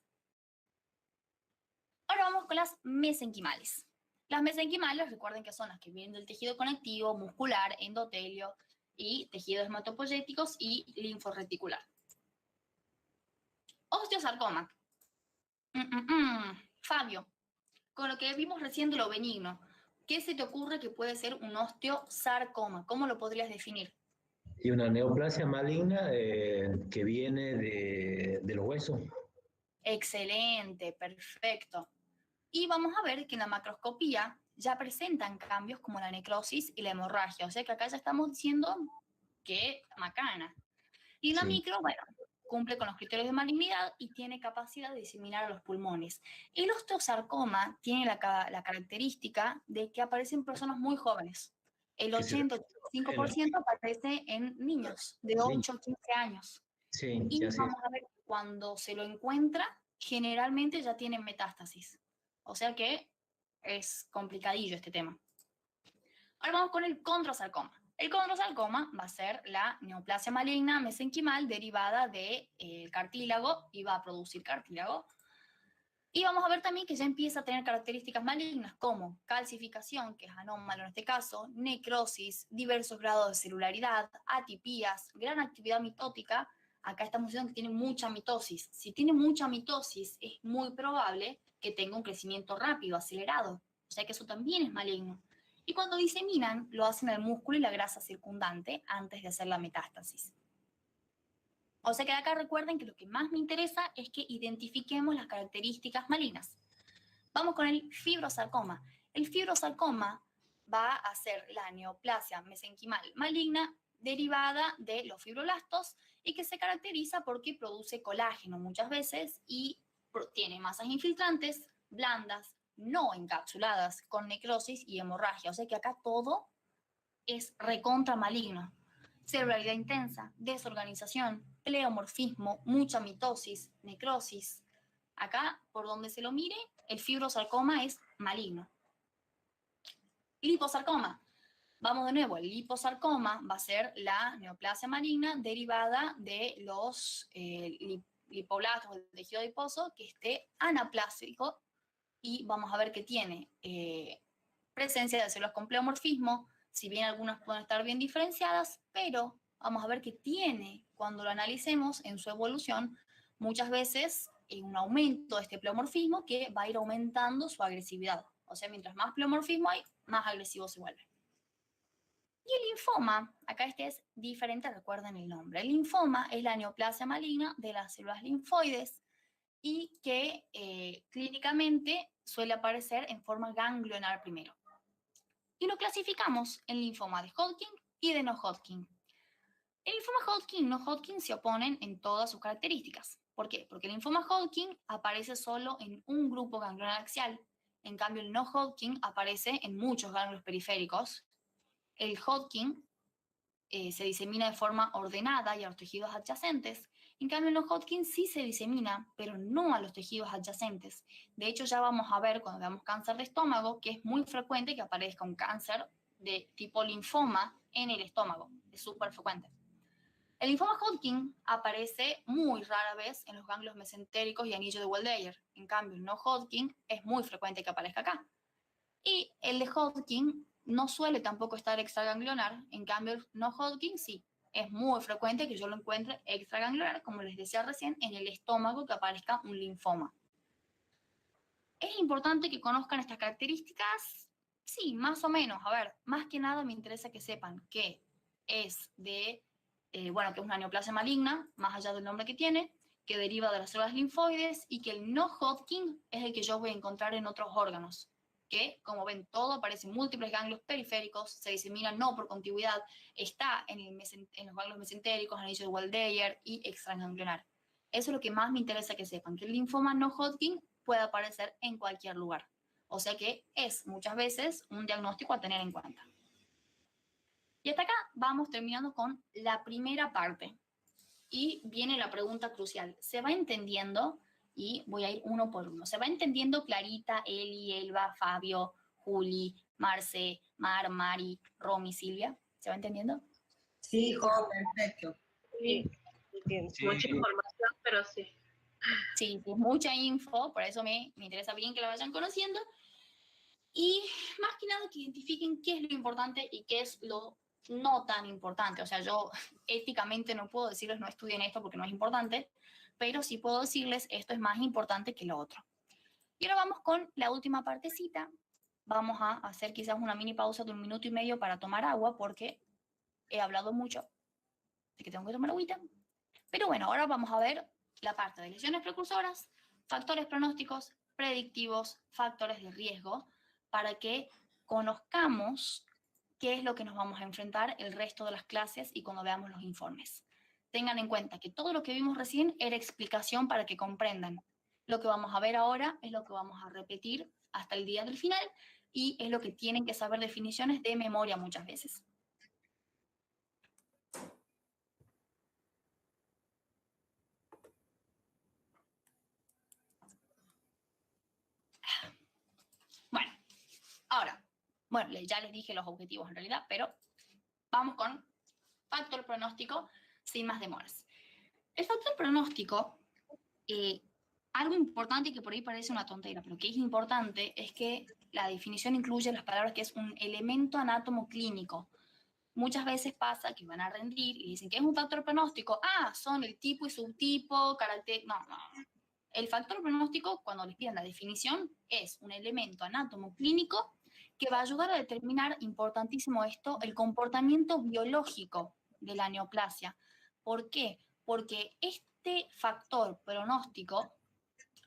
Ahora vamos con las mesenquimales. Las mesenquimales, recuerden que son las que vienen del tejido conectivo, muscular, endotelio y tejidos hematopoyéticos y linforreticular. Osteosarcoma. Fabio, con lo que vimos recién de lo benigno, ¿qué se te ocurre que puede ser un osteosarcoma? ¿Cómo lo podrías definir? Y una neoplasia maligna que viene de los huesos. Excelente, perfecto. Y vamos a ver que en la macroscopía ya presentan cambios como la necrosis y la hemorragia. O sea que acá ya estamos diciendo que macana. Y en la micro, bueno, cumple con los criterios de malignidad y tiene capacidad de diseminar a los pulmones. El osteosarcoma tiene la característica de que aparece en personas muy jóvenes. El 80-85% aparece en niños de 8 a 15 años. Sí, y vamos a ver, cuando se lo encuentra, generalmente ya tiene metástasis. O sea que es complicadillo este tema. Ahora vamos con el condrosarcoma. El condrosarcoma va a ser la neoplasia maligna mesenquimal derivada del cartílago y va a producir cartílago. Y vamos a ver también que ya empieza a tener características malignas como calcificación, que es anómalo en este caso, necrosis, diversos grados de celularidad, atipías, gran actividad mitótica. Acá estamos diciendo que tiene mucha mitosis. Si tiene mucha mitosis, es muy probable que tenga un crecimiento rápido, acelerado. O sea que eso también es maligno. Y cuando diseminan, lo hacen al músculo y la grasa circundante antes de hacer la metástasis. O sea que de acá recuerden que lo que más me interesa es que identifiquemos las características malignas. Vamos con el fibrosarcoma. El fibrosarcoma va a ser la neoplasia mesenquimal maligna derivada de los fibroblastos y que se caracteriza porque produce colágeno muchas veces y tiene masas infiltrantes blandas, no encapsuladas, con necrosis y hemorragia. O sea que acá todo es recontra maligno. Celularidad intensa, desorganización, pleomorfismo, mucha mitosis, necrosis. Acá, por donde se lo mire, el fibrosarcoma es maligno. Liposarcoma. Vamos de nuevo, el liposarcoma va a ser la neoplasia maligna derivada de los lipoblastos del tejido adiposo que esté anaplásico y vamos a ver que tiene presencia de células con pleomorfismo, si bien algunas pueden estar bien diferenciadas, pero vamos a ver que tiene, cuando lo analicemos en su evolución, muchas veces un aumento de este pleomorfismo que va a ir aumentando su agresividad. O sea, mientras más pleomorfismo hay, más agresivo se vuelve. Y el linfoma, acá este es diferente, recuerden el nombre. El linfoma es la neoplasia maligna de las células linfoides y que clínicamente suele aparecer en forma ganglionar primero. Y lo clasificamos en linfoma de Hodgkin y de no Hodgkin. El linfoma Hodgkin y no Hodgkin se oponen en todas sus características. ¿Por qué? Porque el linfoma Hodgkin aparece solo en un grupo ganglionar axial. En cambio, el no Hodgkin aparece en muchos ganglios periféricos. El Hodgkin se disemina de forma ordenada y a los tejidos adyacentes. En cambio, en los Hodgkin sí se disemina, pero no a los tejidos adyacentes. De hecho, ya vamos a ver cuando veamos cáncer de estómago que es muy frecuente que aparezca un cáncer de tipo linfoma en el estómago. Es súper frecuente. El linfoma Hodgkin aparece muy rara vez en los ganglios mesentéricos y anillo de Waldeyer. En cambio, el no Hodgkin es muy frecuente que aparezca acá. Y el de Hodgkin no suele tampoco estar extraganglionar, en cambio el no Hodgkin sí. Es muy frecuente que yo lo encuentre extraganglionar, como les decía recién, en el estómago que aparezca un linfoma. ¿Es importante que conozcan estas características? Sí, más o menos. A ver, más que nada me interesa que sepan que es de, que es una neoplasia maligna, más allá del nombre que tiene, que deriva de las células linfoides y que el no Hodgkin es el que yo voy a encontrar en otros órganos. Que, como ven, todo aparece en múltiples ganglios periféricos, se disemina no por contigüidad, está en los ganglios mesentéricos, anillo de Waldeyer y extraganglionar. Eso es lo que más me interesa que sepan, que el linfoma no Hodgkin puede aparecer en cualquier lugar. O sea que es muchas veces un diagnóstico a tener en cuenta. Y hasta acá vamos terminando con la primera parte. Y viene la pregunta crucial. ¿Se va entendiendo y voy a ir uno por uno. ¿Se va entendiendo Clarita, Eli, Elba, Fabio, Juli, Marce, Mar, Mari, Romy, Silvia? ¿Se va entendiendo? Sí, Jo, perfecto. Sí. Sí. Mucha información, pero sí. Sí, es mucha info, por eso me interesa bien que la vayan conociendo. Y más que nada que identifiquen qué es lo importante y qué es lo no tan importante. O sea, yo éticamente no puedo decirles no estudien esto porque no es importante, pero sí puedo decirles esto es más importante que lo otro. Y ahora vamos con la última partecita. Vamos a hacer quizás una mini pausa de 1 minuto y medio para tomar agua porque he hablado mucho, así que tengo que tomar agüita. Pero bueno, ahora vamos a ver la parte de lesiones precursoras, factores pronósticos, predictivos, factores de riesgo, para que conozcamos qué es lo que nos vamos a enfrentar el resto de las clases y cuando veamos los informes. Tengan en cuenta que todo lo que vimos recién era explicación para que comprendan. Lo que vamos a ver ahora es lo que vamos a repetir hasta el día del final y es lo que tienen que saber definiciones de memoria muchas veces. Bueno, ahora, bueno, ya les dije los objetivos en realidad, pero vamos con factor pronóstico sin más demoras. El factor pronóstico, algo importante que por ahí parece una tontera, pero que es importante, es que la definición incluye las palabras que es un elemento anátomo clínico. Muchas veces pasa que van a rendir y dicen que es un factor pronóstico. Ah, son el tipo y subtipo, carácter. No, no. El factor pronóstico, cuando les piden la definición, es un elemento anátomo clínico que va a ayudar a determinar, importantísimo esto, el comportamiento biológico de la neoplasia. ¿Por qué? Porque este factor pronóstico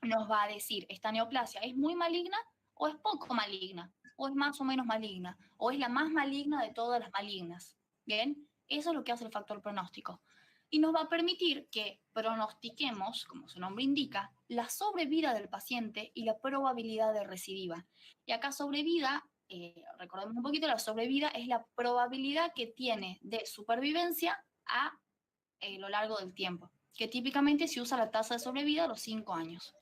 nos va a decir, esta neoplasia es muy maligna o es poco maligna, o es más o menos maligna, o es la más maligna de todas las malignas. ¿Bien? Eso es lo que hace el factor pronóstico. Y nos va a permitir que pronostiquemos, como su nombre indica, la sobrevida del paciente y la probabilidad de recidiva. Y acá sobrevida, recordemos un poquito, la sobrevida es la probabilidad que tiene de supervivencia a lo largo del tiempo, que típicamente se usa la tasa de sobrevida a los 5 años.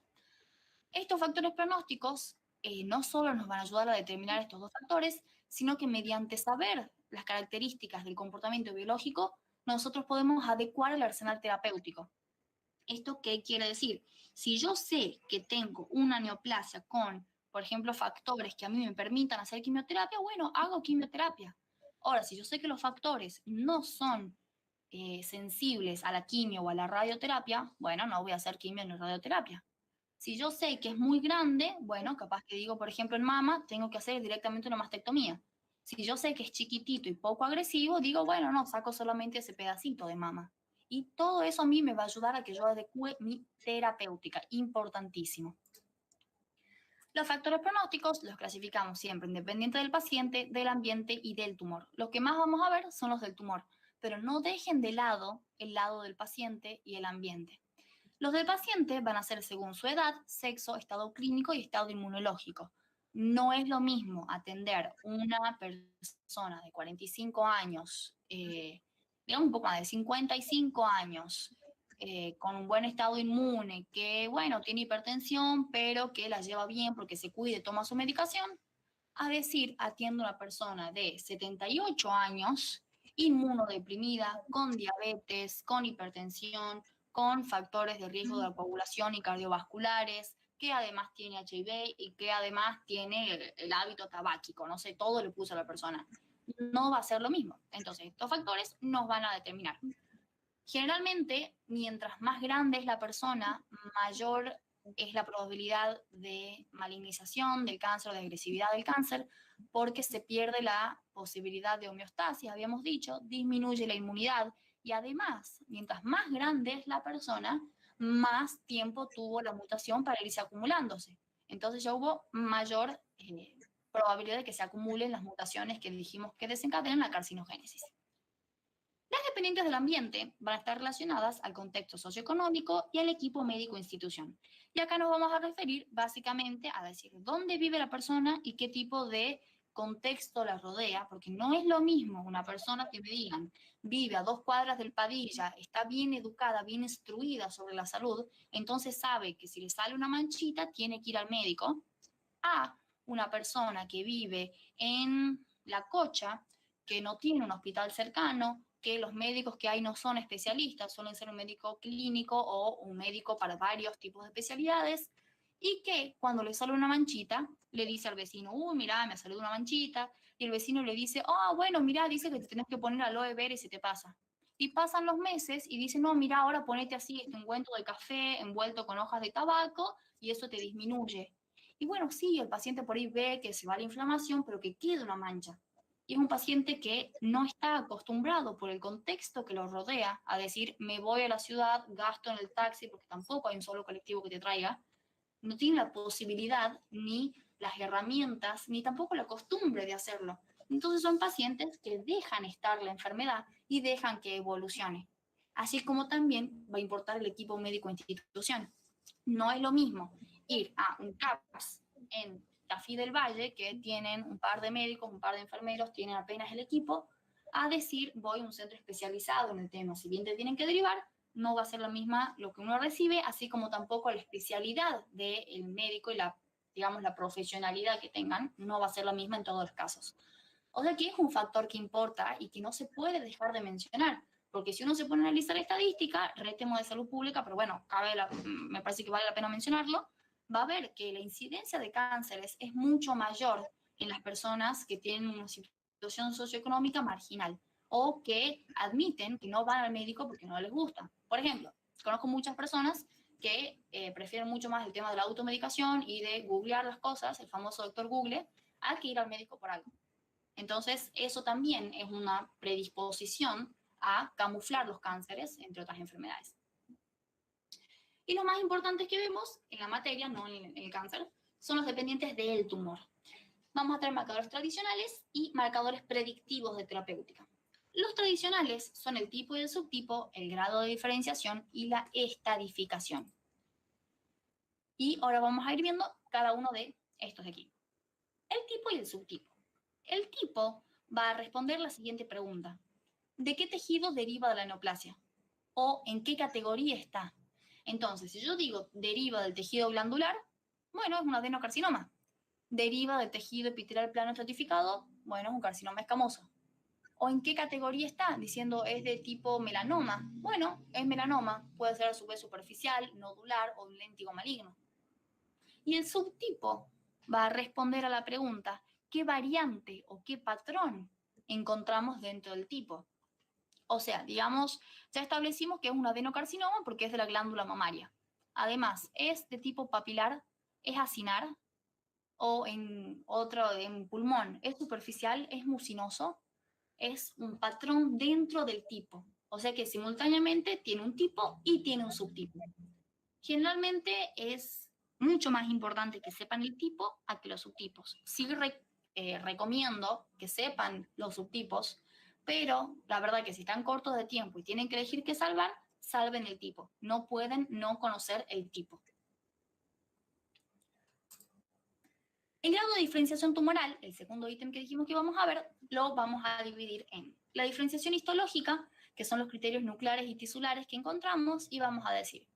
Estos factores pronósticos no solo nos van a ayudar a determinar estos dos factores, sino que mediante saber las características del comportamiento biológico, nosotros podemos adecuar el arsenal terapéutico. ¿Esto qué quiere decir? Si yo sé que tengo una neoplasia con, por ejemplo, factores que a mí me permitan hacer quimioterapia, bueno, hago quimioterapia. Ahora, si yo sé que los factores no son sensibles a la quimio o a la radioterapia, bueno, no voy a hacer quimio ni radioterapia. Si yo sé que es muy grande, bueno, capaz que digo, por ejemplo, en mama, tengo que hacer directamente una mastectomía. Si yo sé que es chiquitito y poco agresivo, digo, bueno, no, saco solamente ese pedacito de mama. Y todo eso a mí me va a ayudar a que yo adecue mi terapéutica, importantísimo. Los factores pronósticos los clasificamos siempre independiente del paciente, del ambiente y del tumor. Los que más vamos a ver son los del tumor, pero no dejen de lado el lado del paciente y el ambiente. Los del paciente van a ser según su edad, sexo, estado clínico y estado inmunológico. No es lo mismo atender una persona de 45 años, digamos un poco más de 55 años, con un buen estado inmune, que bueno, tiene hipertensión, pero que la lleva bien porque se cuide, toma su medicación, a decir, atiendo a una persona de 78 años, inmunodeprimida, con diabetes, con hipertensión, con factores de riesgo de coagulación y cardiovasculares, que además tiene HIV y que además tiene el hábito tabáquico, no sé, todo le puso a la persona. No va a ser lo mismo. Entonces, estos factores nos van a determinar. Generalmente, mientras más grande es la persona, mayor es la probabilidad de malignización del cáncer o de agresividad del cáncer, porque se pierde la posibilidad de homeostasis, habíamos dicho, disminuye la inmunidad y además, mientras más grande es la persona, más tiempo tuvo la mutación para irse acumulándose. Entonces ya hubo mayor probabilidad de que se acumulen las mutaciones que dijimos que desencadenan la carcinogénesis. Las dependientes del ambiente van a estar relacionadas al contexto socioeconómico y al equipo médico-institución. Y acá nos vamos a referir básicamente a decir dónde vive la persona y qué tipo de contexto la rodea, porque no es lo mismo una persona que me digan, vive a 2 cuadras del Padilla, está bien educada, bien instruida sobre la salud, entonces sabe que si le sale una manchita tiene que ir al médico, a una persona que vive en La Cocha, que no tiene un hospital cercano, que los médicos que hay no son especialistas, suelen ser un médico clínico o un médico para varios tipos de especialidades, y que cuando le sale una manchita, le dice al vecino, uy, mira, me ha salido una manchita, y el vecino le dice, oh, bueno, mira, dice que te tienes que poner aloe vera y se te pasa. Y pasan los meses y dice, no, mira, ahora ponete así este ungüento de café envuelto con hojas de tabaco y eso te disminuye. Y bueno, sí, el paciente por ahí ve que se va la inflamación, pero que queda una mancha. Y es un paciente que no está acostumbrado por el contexto que lo rodea a decir, me voy a la ciudad, gasto en el taxi, porque tampoco hay un solo colectivo que te traiga. No tiene la posibilidad, ni las herramientas, ni tampoco la costumbre de hacerlo. Entonces son pacientes que dejan estar la enfermedad y dejan que evolucione. Así como también va a importar el equipo médico institución. No es lo mismo ir a un CAPS en Tafí del Valle, que tienen un par de médicos, un par de enfermeros, tienen apenas el equipo, a decir voy a un centro especializado en el tema. Si bien te tienen que derivar, no va a ser la misma lo que uno recibe, así como tampoco la especialidad del médico y la, digamos, la profesionalidad que tengan no va a ser la misma en todos los casos. O sea que es un factor que importa y que no se puede dejar de mencionar. Porque si uno se pone a analizar estadística, red tema de salud pública, pero bueno, me parece que vale la pena mencionarlo, va a ver que la incidencia de cánceres es mucho mayor en las personas que tienen una situación socioeconómica marginal o que admiten que no van al médico porque no les gusta. Por ejemplo, conozco muchas personas que prefieren mucho más el tema de la automedicación y de googlear las cosas, el famoso doctor Google, a que ir al médico por algo. Entonces, eso también es una predisposición a camuflar los cánceres, entre otras enfermedades. Y lo más importante que vemos en la materia, no en el cáncer, son los dependientes del tumor. Vamos a tener marcadores tradicionales y marcadores predictivos de terapéutica. Los tradicionales son el tipo y el subtipo, el grado de diferenciación y la estadificación. Y ahora vamos a ir viendo cada uno de estos de aquí. El tipo y el subtipo. El tipo va a responder la siguiente pregunta. ¿De qué tejido deriva de la neoplasia? ¿O en qué categoría está? Entonces, si yo digo deriva del tejido glandular, bueno, es un adenocarcinoma. Deriva del tejido epitelial plano estratificado, bueno, es un carcinoma escamoso. ¿O en qué categoría está? Diciendo es de tipo melanoma. Bueno, es melanoma, puede ser a su vez superficial, nodular o un léntigo maligno. Y el subtipo va a responder a la pregunta, ¿qué variante o qué patrón encontramos dentro del tipo? O sea, digamos, ya establecimos que es un adenocarcinoma porque es de la glándula mamaria. Además, es de tipo papilar, es acinar, o en otro, en pulmón, es superficial, es mucinoso, es un patrón dentro del tipo. O sea que simultáneamente tiene un tipo y tiene un subtipo. Generalmente es mucho más importante que sepan el tipo a que los subtipos. Sí recomiendo que sepan los subtipos, pero la verdad que si están cortos de tiempo y tienen que elegir qué salvar, salven el tipo. No pueden no conocer el tipo. El grado de diferenciación tumoral, el segundo ítem que dijimos que íbamos a ver, lo vamos a dividir en la diferenciación histológica, que son los criterios nucleares y tisulares que encontramos, y vamos a decir,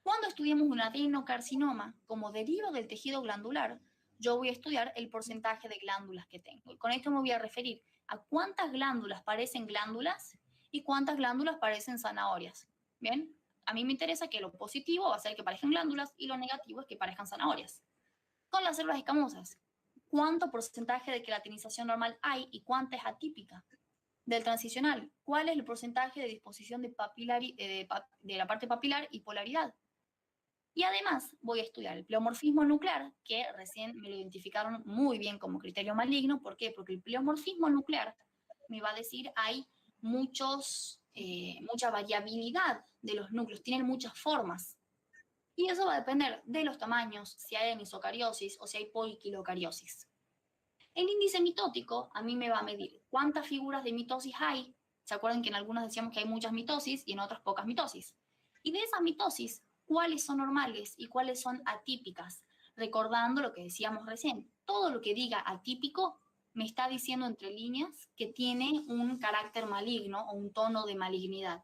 cuando estudiamos un adenocarcinoma como deriva del tejido glandular, yo voy a estudiar el porcentaje de glándulas que tengo. Y con esto me voy a referir a cuántas glándulas parecen glándulas y cuántas glándulas parecen zanahorias. ¿Bien? A mí me interesa que lo positivo va a ser que parezcan glándulas y lo negativo es que parezcan zanahorias. Con las células escamosas, ¿cuánto porcentaje de queratinización normal hay y cuánta es atípica? Del transicional, ¿cuál es el porcentaje de disposición de la parte papilar y polaridad? Y además voy a estudiar el pleomorfismo nuclear, que recién me lo identificaron muy bien como criterio maligno. ¿Por qué? Porque el pleomorfismo nuclear me va a decir hay mucha variabilidad de los núcleos, tienen muchas formas. Y eso va a depender de los tamaños, si hay anisocariosis o si hay poliquilocariosis. El índice mitótico a mí me va a medir cuántas figuras de mitosis hay. ¿Se acuerdan que en algunas decíamos que hay muchas mitosis y en otras pocas mitosis? Y de esa mitosis, ¿cuáles son normales y cuáles son atípicas? Recordando lo que decíamos recién, todo lo que diga atípico me está diciendo entre líneas que tiene un carácter maligno o un tono de malignidad.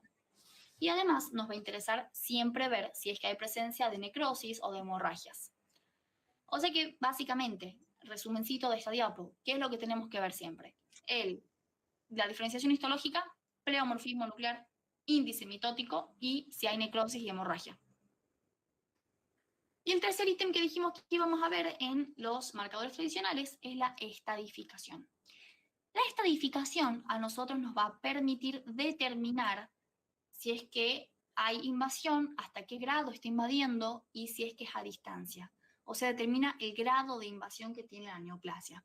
Y además nos va a interesar siempre ver si es que hay presencia de necrosis o de hemorragias. O sea que básicamente, resumencito de esta diapo, ¿qué es lo que tenemos que ver siempre? La diferenciación histológica, pleomorfismo nuclear, índice mitótico y si hay necrosis y hemorragia. Y el tercer ítem que dijimos que íbamos a ver en los marcadores tradicionales es la estadificación. La estadificación a nosotros nos va a permitir determinar si es que hay invasión, hasta qué grado está invadiendo y si es que es a distancia. O sea, determina el grado de invasión que tiene la neoplasia.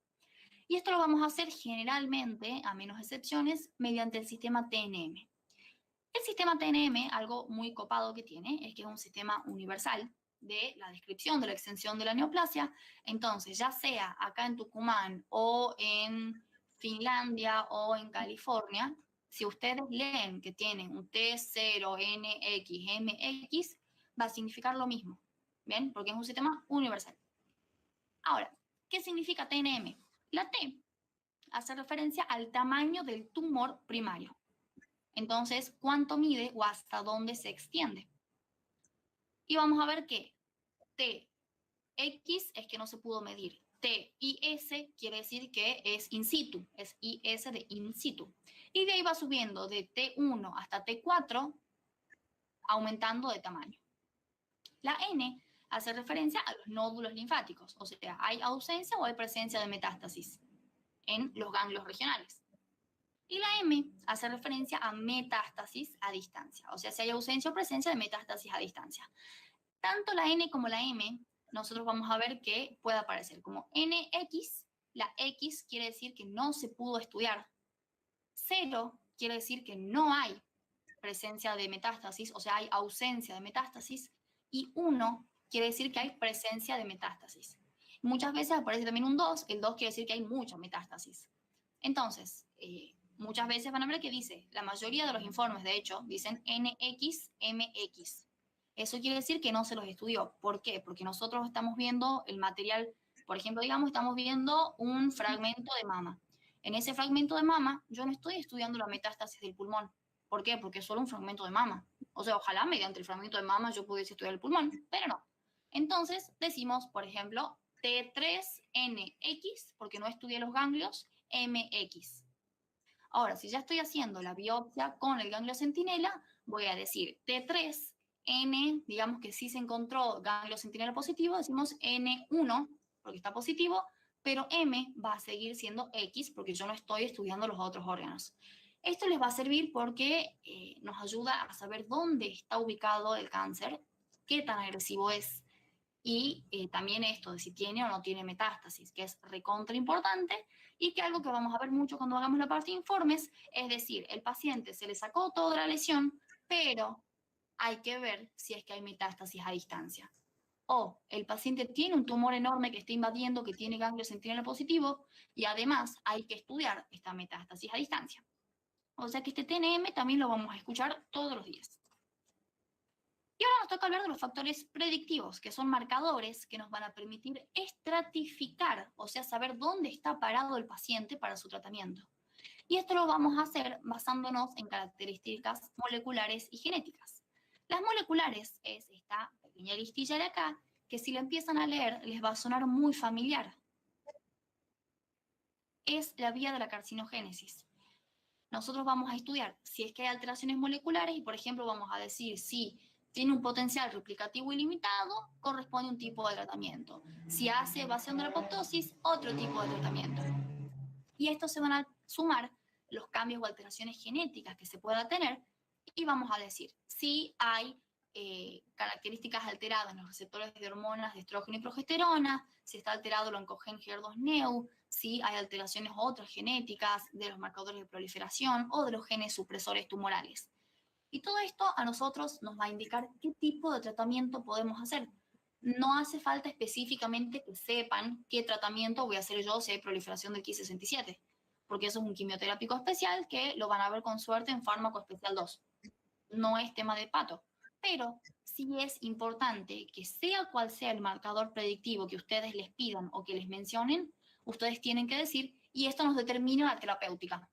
Y esto lo vamos a hacer generalmente, a menos excepciones, mediante el sistema TNM. El sistema TNM, algo muy copado que tiene, es que es un sistema universal de la descripción de la extensión de la neoplasia. Entonces, ya sea acá en Tucumán o en Finlandia o en California, si ustedes leen que tienen un T0NXMX, va a significar lo mismo, ¿bien? Porque es un sistema universal. Ahora, ¿qué significa TNM? La T hace referencia al tamaño del tumor primario. Entonces, ¿cuánto mide o hasta dónde se extiende? Y vamos a ver que TX es que no se pudo medir. TIS quiere decir que es in situ, es IS de in situ. Y de ahí va subiendo de T1 hasta T4, aumentando de tamaño. La N hace referencia a los nódulos linfáticos, o sea, hay ausencia o hay presencia de metástasis en los ganglios regionales. Y la M hace referencia a metástasis a distancia, o sea, si hay ausencia o presencia de metástasis a distancia. Tanto la N como la M, nosotros vamos a ver que puede aparecer como NX. La X quiere decir que no se pudo estudiar. 0 quiere decir que no hay presencia de metástasis, o sea, hay ausencia de metástasis. Y 1 quiere decir que hay presencia de metástasis. Muchas veces aparece también un 2, el 2 quiere decir que hay mucha metástasis. Entonces, muchas veces van a ver que dice, la mayoría de los informes, de hecho, dicen NX, MX. Eso quiere decir que no se los estudió. ¿Por qué? Porque nosotros estamos viendo el material, por ejemplo, digamos, estamos viendo un fragmento de mama. En ese fragmento de mama, yo no estoy estudiando la metástasis del pulmón. ¿Por qué? Porque es solo un fragmento de mama. O sea, ojalá mediante el fragmento de mama yo pudiese estudiar el pulmón, pero no. Entonces decimos, por ejemplo, T3NX, porque no estudié los ganglios, MX. Ahora, si ya estoy haciendo la biopsia con el ganglio centinela, voy a decir T3N, digamos que sí se encontró ganglio centinela positivo, decimos N1, porque está positivo, pero M va a seguir siendo X, porque yo no estoy estudiando los otros órganos. Esto les va a servir porque nos ayuda a saber dónde está ubicado el cáncer, qué tan agresivo es, y también esto de si tiene o no tiene metástasis, que es recontra importante, y que algo que vamos a ver mucho cuando hagamos la parte de informes, es decir, el paciente se le sacó toda la lesión, pero hay que ver si es que hay metástasis a distancia. O el paciente tiene un tumor enorme que está invadiendo, que tiene ganglio centinela positivo, y además hay que estudiar esta metástasis a distancia. O sea que este TNM también lo vamos a escuchar todos los días. Y ahora nos toca hablar de los factores predictivos, que son marcadores que nos van a permitir estratificar, o sea, saber dónde está parado el paciente para su tratamiento. Y esto lo vamos a hacer basándonos en características moleculares y genéticas. Las moleculares es esta pequeña listilla de acá, que si la empiezan a leer les va a sonar muy familiar. Es la vía de la carcinogénesis. Nosotros vamos a estudiar si es que hay alteraciones moleculares y, por ejemplo, vamos a decir si tiene un potencial replicativo ilimitado, corresponde a un tipo de tratamiento. Si hace evasión de la apoptosis, otro tipo de tratamiento. Y estos se van a sumar los cambios o alteraciones genéticas que se pueda tener y vamos a decir si hay características alteradas en los receptores de hormonas de estrógeno y progesterona, si está alterado el oncogen HER2-Neu, si hay alteraciones otras genéticas de los marcadores de proliferación o de los genes supresores tumorales. Y todo esto a nosotros nos va a indicar qué tipo de tratamiento podemos hacer. No hace falta específicamente que sepan qué tratamiento voy a hacer yo si hay proliferación del Ki67, porque eso es un quimioterápico especial que lo van a ver con suerte en fármaco especial 2. No es tema de pato, pero sí es importante que sea cual sea el marcador predictivo que ustedes les pidan o que les mencionen, ustedes tienen que decir y esto nos determina la terapéutica.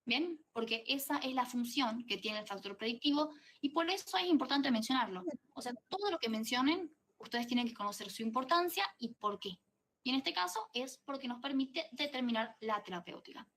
¿Bien? Porque esa es la función que tiene el factor predictivo y por eso es importante mencionarlo. O sea, todo lo que mencionen, ustedes tienen que conocer su importancia y por qué. Y en este caso es porque nos permite determinar la terapéutica.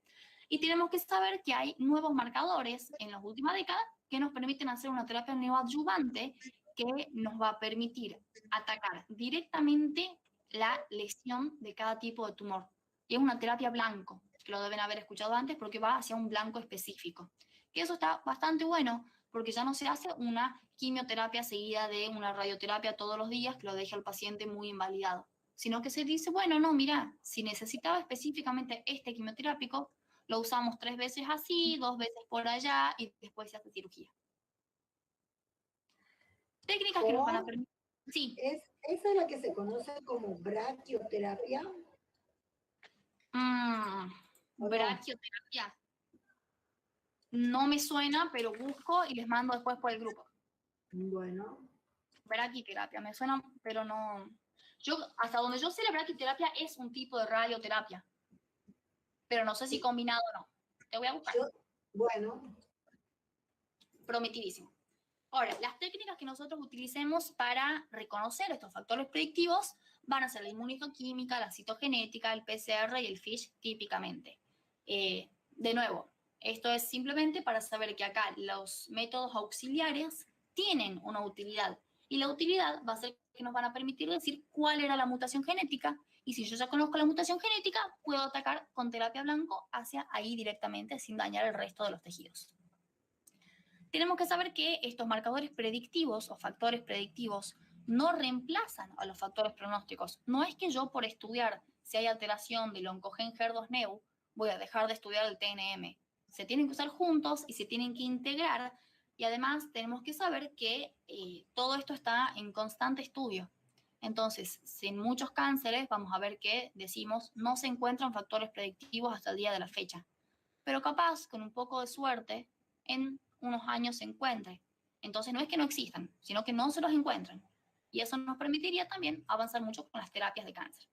Y tenemos que saber que hay nuevos marcadores en las últimas décadas que nos permiten hacer una terapia neoadyuvante que nos va a permitir atacar directamente la lesión de cada tipo de tumor. Y es una terapia blanco, que lo deben haber escuchado antes porque va hacia un blanco específico. Que eso está bastante bueno porque ya no se hace una quimioterapia seguida de una radioterapia todos los días que lo deja al paciente muy invalidado, sino que se dice, bueno, no, mira, si necesitaba específicamente este quimioterápico, lo usamos 3 veces así, 2 veces por allá y después se hace cirugía. Técnicas que nos van a permitir... Sí. ¿Esa es la que se conoce como braquioterapia? Braquioterapia. No me suena, pero busco y les mando después por el grupo. Bueno. Braquiterapia, me suena, pero no... Yo, hasta donde yo sé, la braquiterapia es un tipo de radioterapia, pero no sé si combinado o no. Te voy a buscar. Bueno. Prometidísimo. Ahora, las técnicas que nosotros utilicemos para reconocer estos factores predictivos van a ser la inmunistoquímica, la citogenética, el PCR y el FISH típicamente. De nuevo, esto es simplemente para saber que acá los métodos auxiliares tienen una utilidad y la utilidad va a ser que nos van a permitir decir cuál era la mutación genética y si yo ya conozco la mutación genética, puedo atacar con terapia blanco hacia ahí directamente sin dañar el resto de los tejidos. Tenemos que saber que estos marcadores predictivos o factores predictivos no reemplazan a los factores pronósticos. No es que yo por estudiar si hay alteración del oncogen HER2-Neu voy a dejar de estudiar el TNM. Se tienen que usar juntos y se tienen que integrar y además tenemos que saber que todo esto está en constante estudio. Entonces, si en muchos cánceres vamos a ver que decimos no se encuentran factores predictivos hasta el día de la fecha, pero capaz con un poco de suerte en unos años se encuentre. Entonces no es que no existan, sino que no se los encuentran. Y eso nos permitiría también avanzar mucho con las terapias de cáncer.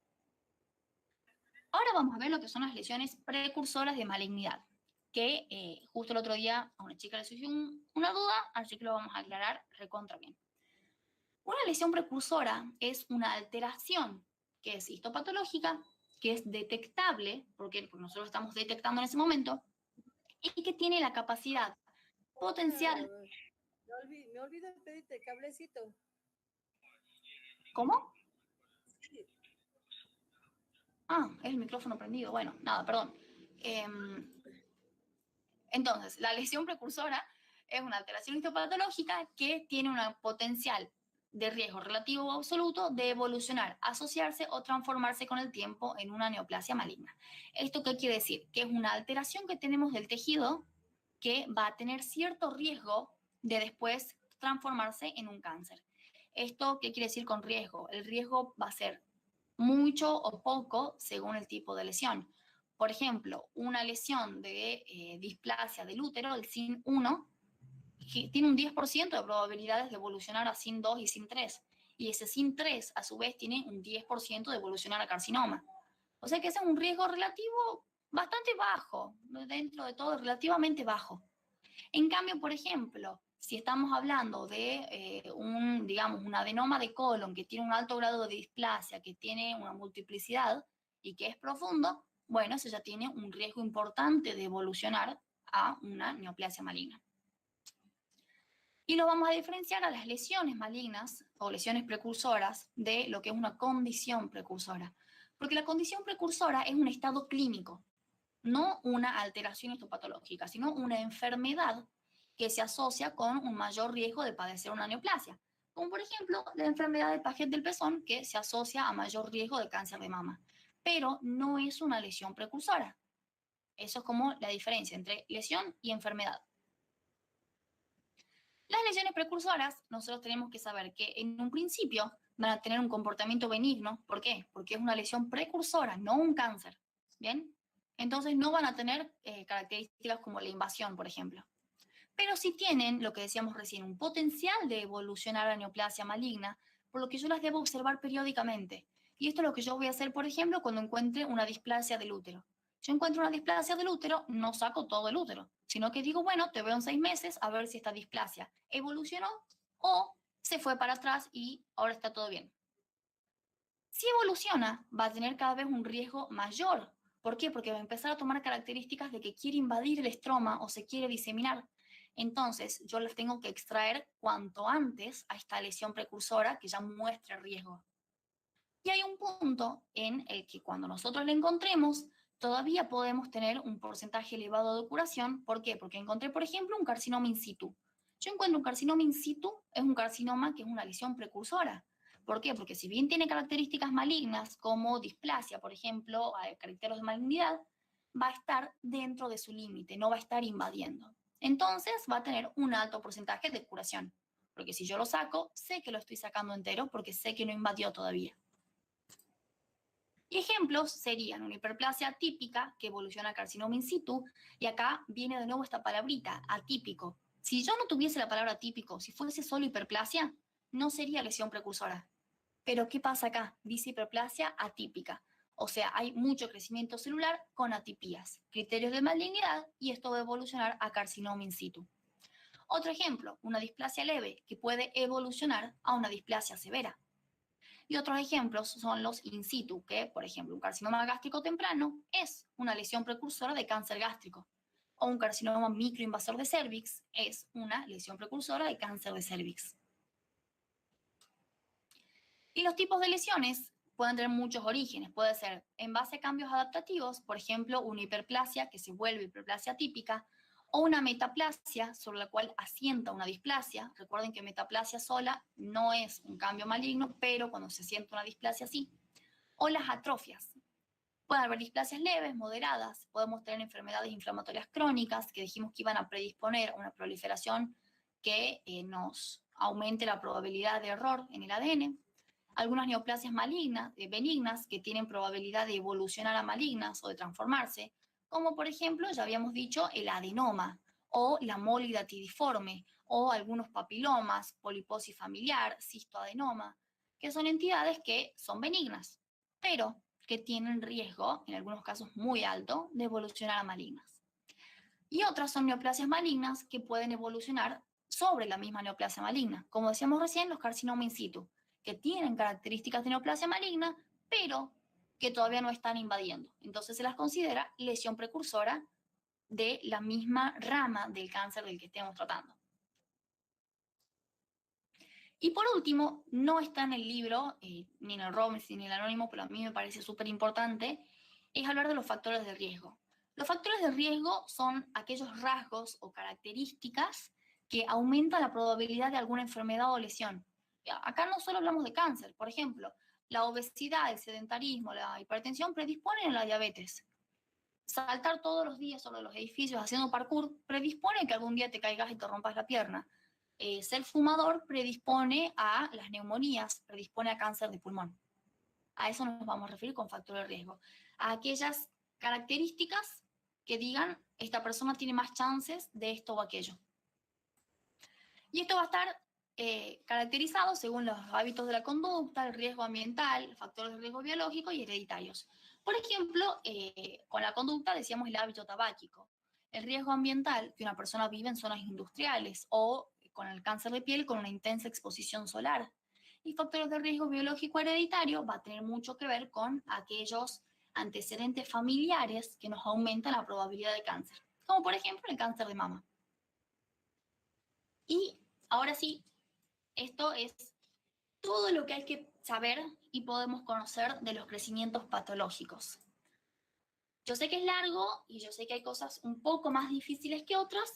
Ahora vamos a ver lo que son las lesiones precursoras de malignidad, que justo el otro día a una chica le surgió una duda, así que lo vamos a aclarar recontra bien. Una lesión precursora es una alteración que es histopatológica, que es detectable, porque nosotros estamos detectando en ese momento, y que tiene la capacidad potencial. Me olvidé pedirte el cablecito. ¿Cómo? Sí. Ah, es el micrófono prendido. Bueno, nada, perdón. Entonces, la lesión precursora es una alteración histopatológica que tiene una potencial de riesgo relativo o absoluto de evolucionar, asociarse o transformarse con el tiempo en una neoplasia maligna. ¿Esto qué quiere decir? Que es una alteración que tenemos del tejido que va a tener cierto riesgo de después transformarse en un cáncer. ¿Esto qué quiere decir con riesgo? El riesgo va a ser mucho o poco según el tipo de lesión. Por ejemplo, una lesión de displasia del útero, el SIN1, tiene un 10% de probabilidades de evolucionar a SIN2 y SIN3. Y ese SIN3, a su vez, tiene un 10% de evolucionar a carcinoma. O sea que ese es un riesgo relativo bastante bajo, dentro de todo relativamente bajo. En cambio, por ejemplo, si estamos hablando de un adenoma de colon que tiene un alto grado de displasia, que tiene una multiplicidad y que es profundo, bueno, eso ya tiene un riesgo importante de evolucionar a una neoplasia maligna. Y lo vamos a diferenciar a las lesiones malignas o lesiones precursoras de lo que es una condición precursora. Porque la condición precursora es un estado clínico, no una alteración histopatológica, sino una enfermedad que se asocia con un mayor riesgo de padecer una neoplasia, como por ejemplo la enfermedad de Paget del pezón, que se asocia a mayor riesgo de cáncer de mama, pero no es una lesión precursora. Eso es como la diferencia entre lesión y enfermedad. Las lesiones precursoras, nosotros tenemos que saber que en un principio van a tener un comportamiento benigno. ¿Por qué? Porque es una lesión precursora, no un cáncer. ¿Bien? Entonces no van a tener características como la invasión, por ejemplo. Pero sí tienen, lo que decíamos recién, un potencial de evolucionar a neoplasia maligna, por lo que yo las debo observar periódicamente. Y esto es lo que yo voy a hacer, por ejemplo, cuando encuentre una displasia del útero. Yo encuentro una displasia del útero, no saco todo el útero, sino que digo, bueno, te veo en 6 meses a ver si esta displasia evolucionó o se fue para atrás y ahora está todo bien. Si evoluciona, va a tener cada vez un riesgo mayor. ¿Por qué? Porque va a empezar a tomar características de que quiere invadir el estroma o se quiere diseminar. Entonces, yo les tengo que extraer cuanto antes a esta lesión precursora que ya muestre riesgo. Y hay un punto en el que cuando nosotros la encontremos, todavía podemos tener un porcentaje elevado de curación. ¿Por qué? Porque encontré, por ejemplo, un carcinoma in situ. Yo encuentro un carcinoma in situ, es un carcinoma que es una lesión precursora. ¿Por qué? Porque si bien tiene características malignas como displasia, por ejemplo, caracteres de malignidad, va a estar dentro de su límite, no va a estar invadiendo. Entonces va a tener un alto porcentaje de curación. Porque si yo lo saco, sé que lo estoy sacando entero porque sé que no invadió todavía. Y ejemplos serían una hiperplasia atípica que evoluciona a carcinoma in situ, y acá viene de nuevo esta palabrita, atípico. Si yo no tuviese la palabra atípico, si fuese solo hiperplasia, no sería lesión precursora. Pero ¿qué pasa acá? Dice hiperplasia atípica. O sea, hay mucho crecimiento celular con atipías, criterios de malignidad, y esto va a evolucionar a carcinoma in situ. Otro ejemplo, una displasia leve que puede evolucionar a una displasia severa. Y otros ejemplos son los in situ, que, por ejemplo, un carcinoma gástrico temprano es una lesión precursora de cáncer gástrico. O un carcinoma microinvasor de cervix es una lesión precursora de cáncer de cervix. Y los tipos de lesiones pueden tener muchos orígenes. Puede ser en base a cambios adaptativos, por ejemplo, una hiperplasia que se vuelve hiperplasia típica, o una metaplasia sobre la cual asienta una displasia. Recuerden que metaplasia sola no es un cambio maligno, pero cuando se asienta una displasia sí. O las atrofias. Pueden haber displasias leves, moderadas. Podemos tener enfermedades inflamatorias crónicas que dijimos que iban a predisponer a una proliferación que nos aumente la probabilidad de error en el ADN. Algunas neoplasias malignas, benignas, que tienen probabilidad de evolucionar a malignas o de transformarse, como por ejemplo, ya habíamos dicho, el adenoma o la mólidatidiforme o algunos papilomas, poliposis familiar, cistoadenoma, que son entidades que son benignas, pero que tienen riesgo, en algunos casos muy alto, de evolucionar a malignas. Y otras son neoplasias malignas que pueden evolucionar sobre la misma neoplasia maligna, como decíamos recién, los carcinomas in situ, que tienen características de neoplasia maligna, pero que todavía no están invadiendo. Entonces se las considera lesión precursora de la misma rama del cáncer del que estemos tratando. Y por último, no está en el libro, ni en el ROMS, ni en el anónimo, pero a mí me parece súper importante, es hablar de los factores de riesgo. Los factores de riesgo son aquellos rasgos o características que aumentan la probabilidad de alguna enfermedad o lesión. Acá no solo hablamos de cáncer, por ejemplo, la obesidad, el sedentarismo, la hipertensión predisponen a la diabetes. Saltar todos los días sobre los edificios haciendo parkour predispone a que algún día te caigas y te rompas la pierna. Ser fumador predispone a las neumonías, predispone a cáncer de pulmón. A eso nos vamos a referir con factor de riesgo. A aquellas características que digan, esta persona tiene más chances de esto o aquello. Y esto va a estar caracterizado según los hábitos de la conducta, el riesgo ambiental, factores de riesgo biológico y hereditarios. Por ejemplo, con la conducta decíamos el hábito tabáquico. El riesgo ambiental, que una persona vive en zonas industriales o con el cáncer de piel con una intensa exposición solar. Y factores de riesgo biológico hereditario va a tener mucho que ver con aquellos antecedentes familiares que nos aumentan la probabilidad de cáncer, como por ejemplo el cáncer de mama. Y ahora sí, esto es todo lo que hay que saber y podemos conocer de los crecimientos patológicos. Yo sé que es largo y yo sé que hay cosas un poco más difíciles que otras,